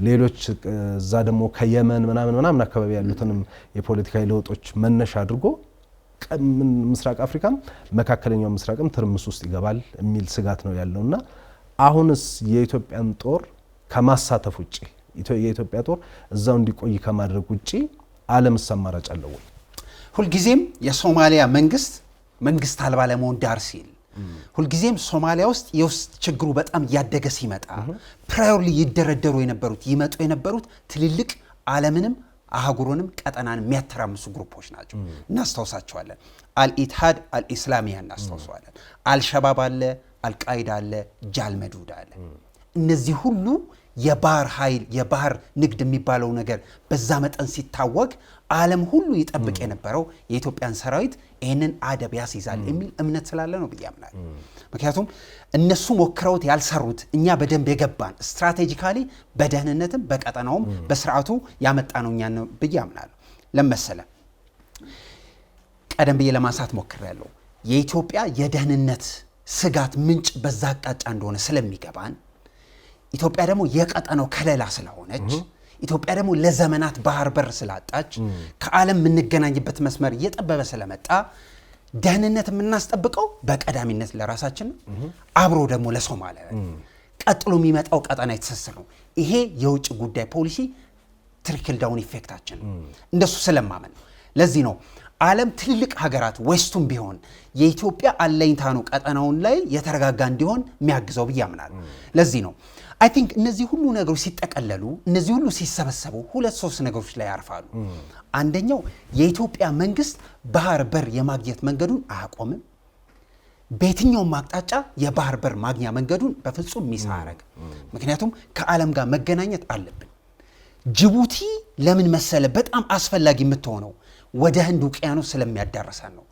ሌሎች እዛ ደግሞ ከየመን ምናምን አካባቢ ያሉትንም የፖለቲካዊ ለውጦች መነሻ አድርጎ ምስራቅ አፍሪካም መካከለኛው ምስራቅም ትርምስ ውስጥ ይገባል የሚል ስጋት ነው ያለውና አሁንስ የኢትዮጵያን ጦር ከማሳተፍ ውጪ የኢትዮጵያ ጦር እዛው እንዲቆይ ከማድረግ ውጪ ዓለም አማራጭ አለው ወይ? ሁልጊዜም የሶማሊያ መንግስት አልባ ለመሆን ዳር ሲል ሁልጊዜም ሶማሊያ ውስጥ የውስጥ ችግሩ በጣም ያደገ ሲመጣ ፕራዮሪሊ ይደረደሩ የነበሩት ትልልቅ ዓለምንም አህጉሩንም ቀጠናን የሚያተራምሱ ግሩፖች ናቸው። እናስተውሳቸዋለን። አልኢትሃድ አልኢስላሚያ እናስተውሳለን። አልሸባብ አለ፣ አልቃይዳ አለ፣ ጃልመዱድ አለ። እነዚህ ሁሉ የባህር ኃይል የባህር ንግድ የሚባለው ነገር በዛ መጠን ሲታወቅ ዓለም ሁሉ ይጠብቅ የነበረው የኢትዮጵያን ሰራዊት ይሄንን አደብ ያስይዛል የሚል እምነት ስላለ ነው ብያምናል። ምክንያቱም እነሱ ሞክረውት ያልሰሩት እኛ በደንብ የገባን ስትራቴጂካሊ በደህንነትም በቀጠናውም በስርዓቱ ያመጣ ነው እኛ ነው ብያምናል። ለምሳሌ ቀደም ብዬ ለማንሳት ሞክሬያለሁ። የኢትዮጵያ የደህንነት ስጋት ምንጭ በዛ አቅጣጫ እንደሆነ ስለሚገባን ኢትዮጵያ ደግሞ የቀጠናው ከለላ ስለሆነች ኢትዮጵያ ደግሞ ለዘመናት ባህር በር ስላጣች ከዓለም የምንገናኝበት መስመር እየጠበበ ስለመጣ ደህንነት የምናስጠብቀው በቀዳሚነት ለራሳችን አብሮ ደግሞ ለሶማሊያ ቀጥሎ የሚመጣው ቀጠና የተሰሰረ ነው። ይሄ የውጭ ጉዳይ ፖሊሲ ትሪክል ዳውን ኢፌክታችን እንደሱ ስለማመን ነው። ለዚህ ነው ዓለም ትልልቅ ሀገራት ዌስቱም ቢሆን የኢትዮጵያ አለኝታ ነው ቀጠናውን ላይ የተረጋጋ እንዲሆን የሚያግዘው ብያምናል። ለዚህ ነው አይ ቲንክ እነዚህ ሁሉ ነገሮች ሲጠቀለሉ እነዚህ ሁሉ ሲሰበሰቡ ሁለት ሶስት ነገሮች ላይ ያርፋሉ። አንደኛው የኢትዮጵያ መንግስት ባህር በር የማግኘት መንገዱን አያቆምም። በየትኛውም አቅጣጫ የባህር በር ማግኛ መንገዱን በፍጹም ሚስ አያረግም። ምክንያቱም ከዓለም ጋር መገናኘት አለብን። ጅቡቲ ለምን መሰለ በጣም አስፈላጊ የምትሆነው ወደ ህንድ ውቅያኖስ ስለሚያዳርሰን ነው።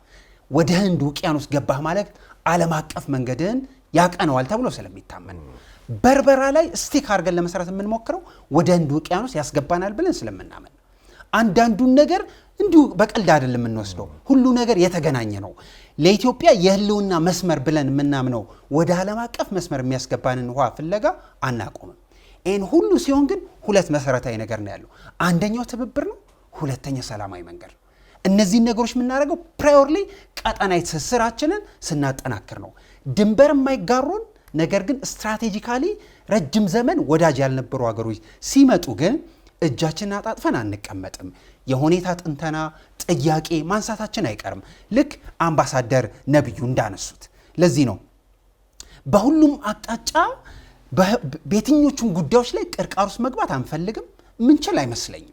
ወደ ህንድ ውቅያኖስ ገባህ ማለት ዓለም አቀፍ መንገድን ያቀነዋል ተብሎ ስለሚታመን በርበራ ላይ ስቲክ አድርገን ለመስራት የምንሞክረው ወደ ህንድ ውቅያኖስ ያስገባናል ብለን ስለምናመን አንዳንዱን ነገር እንዲሁ በቀልድ አይደለም የምንወስደው። ሁሉ ነገር የተገናኘ ነው። ለኢትዮጵያ የህልውና መስመር ብለን የምናምነው ወደ ዓለም አቀፍ መስመር የሚያስገባንን ውሃ ፍለጋ አናቆምም። ይህን ሁሉ ሲሆን ግን ሁለት መሰረታዊ ነገር ነው ያለው። አንደኛው ትብብር ነው፣ ሁለተኛ ሰላማዊ መንገድ ነው። እነዚህን ነገሮች የምናደርገው ፕራዮርሊ ቀጠናዊ ትስስራችንን ስናጠናክር ነው። ድንበር የማይጋሩን ነገር ግን ስትራቴጂካሊ ረጅም ዘመን ወዳጅ ያልነበሩ ሀገሮች ሲመጡ ግን እጃችንን አጣጥፈን አንቀመጥም። የሁኔታ ጥንተና ጥያቄ ማንሳታችን አይቀርም፣ ልክ አምባሳደር ነብዩ እንዳነሱት። ለዚህ ነው በሁሉም አቅጣጫ በየትኞቹም ጉዳዮች ላይ ቅርቃር ውስጥ መግባት አንፈልግም፣ ምንችል አይመስለኝም።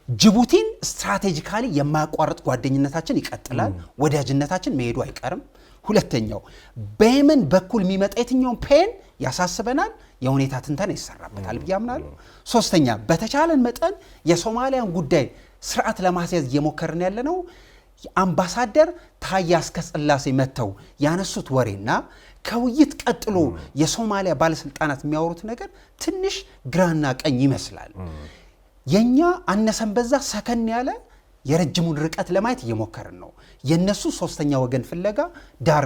ጅቡቲን ስትራቴጂካሊ የማያቋርጥ ጓደኝነታችን ይቀጥላል፣ ወዳጅነታችን መሄዱ አይቀርም። ሁለተኛው በየመን በኩል የሚመጣ የትኛውን ፔን ያሳስበናል፣ የሁኔታ ትንተና ይሰራበታል ብዬ አምናለሁ። ሶስተኛ በተቻለን መጠን የሶማሊያን ጉዳይ ስርዓት ለማስያዝ እየሞከርን ያለነው አምባሳደር ታዬ አስቀስላሴ መተው ያነሱት ወሬና ከውይይት ቀጥሎ የሶማሊያ ባለስልጣናት የሚያወሩት ነገር ትንሽ ግራና ቀኝ ይመስላል። የኛ አነሰን በዛ ሰከን ያለ የረጅሙን ርቀት ለማየት እየሞከርን ነው። የነሱ ሶስተኛ ወገን ፍለጋ ዳር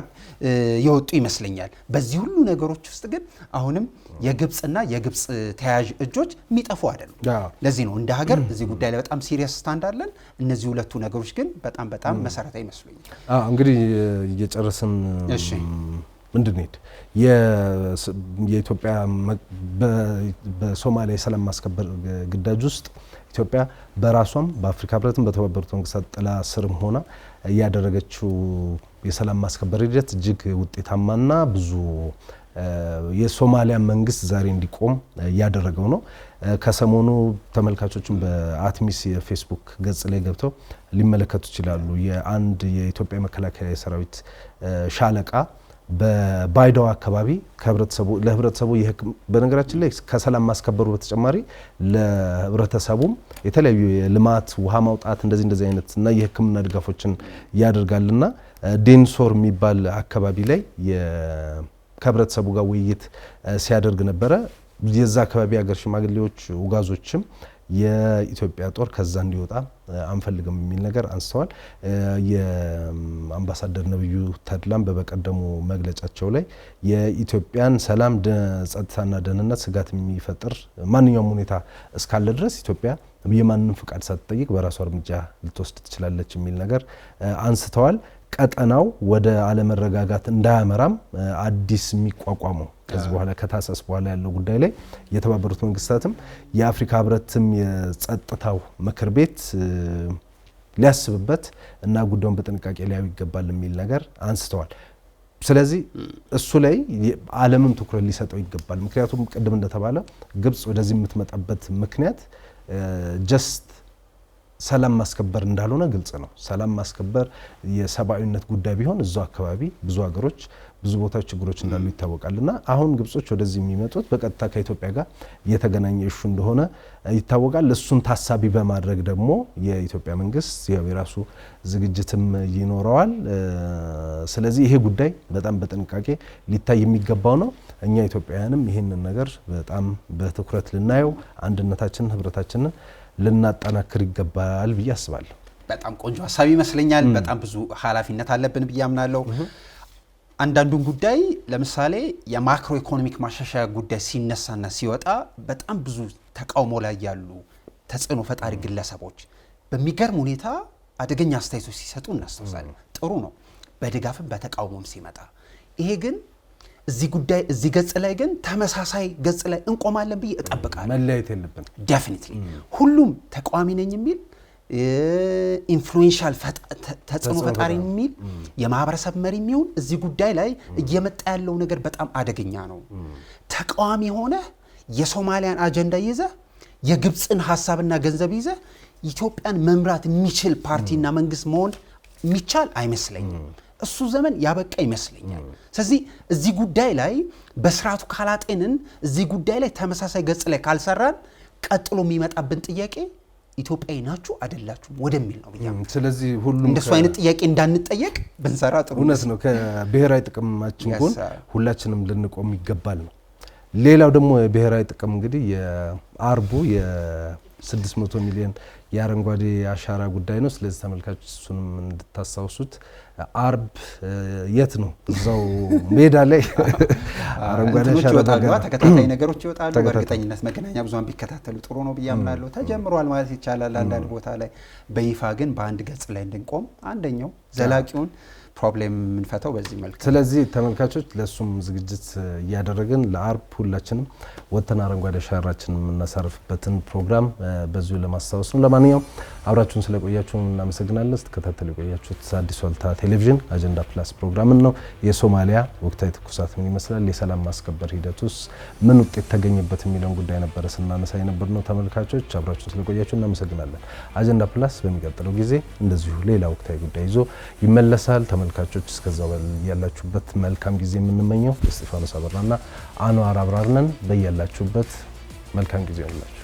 የወጡ ይመስለኛል። በዚህ ሁሉ ነገሮች ውስጥ ግን አሁንም የግብጽና የግብጽ ተያያዥ እጆች የሚጠፉ አይደሉም። ለዚህ ነው እንደ ሀገር እዚህ ጉዳይ ላይ በጣም ሲሪየስ ስታንድ አለን። እነዚህ ሁለቱ ነገሮች ግን በጣም መሰረታዊ ይመስሉኛል። እንግዲህ እየጨረስን እንድንሄድ የኢትዮጵያ በሶማሊያ የሰላም ማስከበር ግዳጅ ውስጥ ኢትዮጵያ በራሷም በአፍሪካ ህብረትም በተባበሩት መንግስታት ጥላ ስርም ሆና ያደረገችው የሰላም ማስከበር ሂደት እጅግ ውጤታማና ብዙ የሶማሊያ መንግስት ዛሬ እንዲቆም ያደረገው ነው። ከሰሞኑ ተመልካቾችን በአትሚስ የፌስቡክ ገጽ ላይ ገብተው ሊመለከቱ ይችላሉ። የአንድ የኢትዮጵያ መከላከያ ሰራዊት ሻለቃ በባይዳው አካባቢ ለህብረተሰቡ በነገራችን ላይ ከሰላም ማስከበሩ በተጨማሪ ለህብረተሰቡም የተለያዩ የልማት ውሃ ማውጣት እንደዚህ አይነት እና የህክምና ድጋፎችን ያደርጋልና ዴንሶር የሚባል አካባቢ ላይ ከህብረተሰቡ ጋር ውይይት ሲያደርግ ነበረ። የዛ አካባቢ ሀገር ሽማግሌዎች ውጋዞችም የኢትዮጵያ ጦር ከዛ እንዲወጣ አንፈልግም የሚል ነገር አንስተዋል። የአምባሳደር ነብዩ ተድላም በበቀደሙ መግለጫቸው ላይ የኢትዮጵያን ሰላም ጸጥታና ደህንነት ስጋት የሚፈጥር ማንኛውም ሁኔታ እስካለ ድረስ ኢትዮጵያ የማንንም ፍቃድ ሳትጠይቅ በራሷ እርምጃ ልትወስድ ትችላለች የሚል ነገር አንስተዋል። ቀጠናው ወደ አለመረጋጋት እንዳያመራም አዲስ የሚቋቋመው ከዚህ በኋላ ከታሰስ በኋላ ያለው ጉዳይ ላይ የተባበሩት መንግስታትም የአፍሪካ ህብረትም የጸጥታው ምክር ቤት ሊያስብበት እና ጉዳዩን በጥንቃቄ ሊያዩ ይገባል የሚል ነገር አንስተዋል። ስለዚህ እሱ ላይ ዓለምም ትኩረት ሊሰጠው ይገባል። ምክንያቱም ቅድም እንደተባለ ግብጽ ወደዚህ የምትመጣበት ምክንያት ጀስት ሰላም ማስከበር እንዳልሆነ ግልጽ ነው። ሰላም ማስከበር የሰብአዊነት ጉዳይ ቢሆን እዛው አካባቢ ብዙ ሀገሮች ብዙ ቦታዎች ችግሮች እንዳሉ ይታወቃልና አሁን ግብጾች ወደዚህ የሚመጡት በቀጥታ ከኢትዮጵያ ጋር የተገናኘ ኢሹ እንደሆነ ይታወቃል። እሱን ታሳቢ በማድረግ ደግሞ የኢትዮጵያ መንግስት የራሱ ዝግጅትም ይኖረዋል። ስለዚህ ይሄ ጉዳይ በጣም በጥንቃቄ ሊታይ የሚገባው ነው። እኛ ኢትዮጵያውያንም ይህንን ነገር በጣም በትኩረት ልናየው፣ አንድነታችንን ህብረታችንን ልናጠናክር ይገባል ብዬ አስባለሁ። በጣም ቆንጆ ሀሳብ ይመስለኛል። በጣም ብዙ ኃላፊነት አለብን ብዬ አምናለሁ። አንዳንዱን ጉዳይ ለምሳሌ የማክሮ ኢኮኖሚክ ማሻሻያ ጉዳይ ሲነሳና ሲወጣ በጣም ብዙ ተቃውሞ ላይ ያሉ ተጽዕኖ ፈጣሪ ግለሰቦች በሚገርም ሁኔታ አደገኛ አስተያየቶች ሲሰጡ እናስተውሳለን። ጥሩ ነው፣ በድጋፍም በተቃውሞም ሲመጣ። ይሄ ግን እዚህ ገጽ ላይ ግን ተመሳሳይ ገጽ ላይ እንቆማለን ብዬ እጠብቃለሁ። መለያየት የለብን። ዴፊኒትሊ ሁሉም ተቃዋሚ ነኝ የሚል ኢንፍሉዌንሻል ተጽዕኖ ፈጣሪ የሚል የማህበረሰብ መሪ የሚሆን እዚህ ጉዳይ ላይ እየመጣ ያለው ነገር በጣም አደገኛ ነው። ተቃዋሚ ሆነ የሶማሊያን አጀንዳ ይዘ የግብፅን ሀሳብና ገንዘብ ይዘ ኢትዮጵያን መምራት የሚችል ፓርቲና መንግስት መሆን የሚቻል አይመስለኝም። እሱ ዘመን ያበቃ ይመስለኛል። ስለዚህ እዚህ ጉዳይ ላይ በስርዓቱ ካላጤንን፣ እዚህ ጉዳይ ላይ ተመሳሳይ ገጽ ላይ ካልሰራን ቀጥሎ የሚመጣብን ጥያቄ ኢትዮጵያዊ ናችሁ አይደላችሁ ወደሚል ነው ብያ። ስለዚህ ሁሉም እንደሱ አይነት ጥያቄ እንዳንጠየቅ ብንሰራ ጥሩ ነው። እውነት ነው። ከብሔራዊ ጥቅማችን ጎን ሁላችንም ልንቆም ይገባል ነው። ሌላው ደግሞ የብሔራዊ ጥቅም እንግዲህ የአርቡ የ600 ሚሊዮን የአረንጓዴ አሻራ ጉዳይ ነው። ስለዚህ ተመልካቾች እሱንም እንድታስታውሱት አርብ የት ነው? እዛው ሜዳ ላይ አረንጓዴ አሻራ ተከታታይ ነገሮች ይወጣሉ። በእርግጠኝነት መገናኛ ብዙሃን ቢከታተሉ ጥሩ ነው ብዬ አምናለሁ። ተጀምሯል ማለት ይቻላል አንዳንድ ቦታ ላይ። በይፋ ግን በአንድ ገጽ ላይ እንድንቆም አንደኛው ዘላቂውን ፕሮብሌም የምንፈታው በዚህ መልኩ። ስለዚህ ተመልካቾች ለሱም ዝግጅት እያደረግን ለአርብ ሁላችንም ወጥተን አረንጓዴ አሻራችንን የምናሳርፍበትን ፕሮግራም በዚሁ ለማስታወስ ነው። ለማንኛውም አብራችሁን ስለቆያችሁ እናመሰግናለን። ስትከታተሉ የቆያችሁት አዲስ ዋልታ ቴሌቪዥን አጀንዳ ፕላስ ፕሮግራምን ነው። የሶማሊያ ወቅታዊ ትኩሳት ምን ይመስላል፣ የሰላም ማስከበር ሂደቱስ ምን ውጤት ተገኘበት የሚለውን ጉዳይ ነበረ ስናነሳ የነበር ነው። ተመልካቾች አብራችሁን ስለቆያችሁ እናመሰግናለን። አጀንዳ ፕላስ በሚቀጥለው ጊዜ እንደዚሁ ሌላ ወቅታዊ ጉዳይ ይዞ ይመለሳል። ተመልካቾች እስከዛው ያላችሁበት መልካም ጊዜ የምንመኘው እስጢፋኖስ አበራና አንዋር አብራርነን በያላችሁበት መልካም ጊዜ ይሁንላችሁ።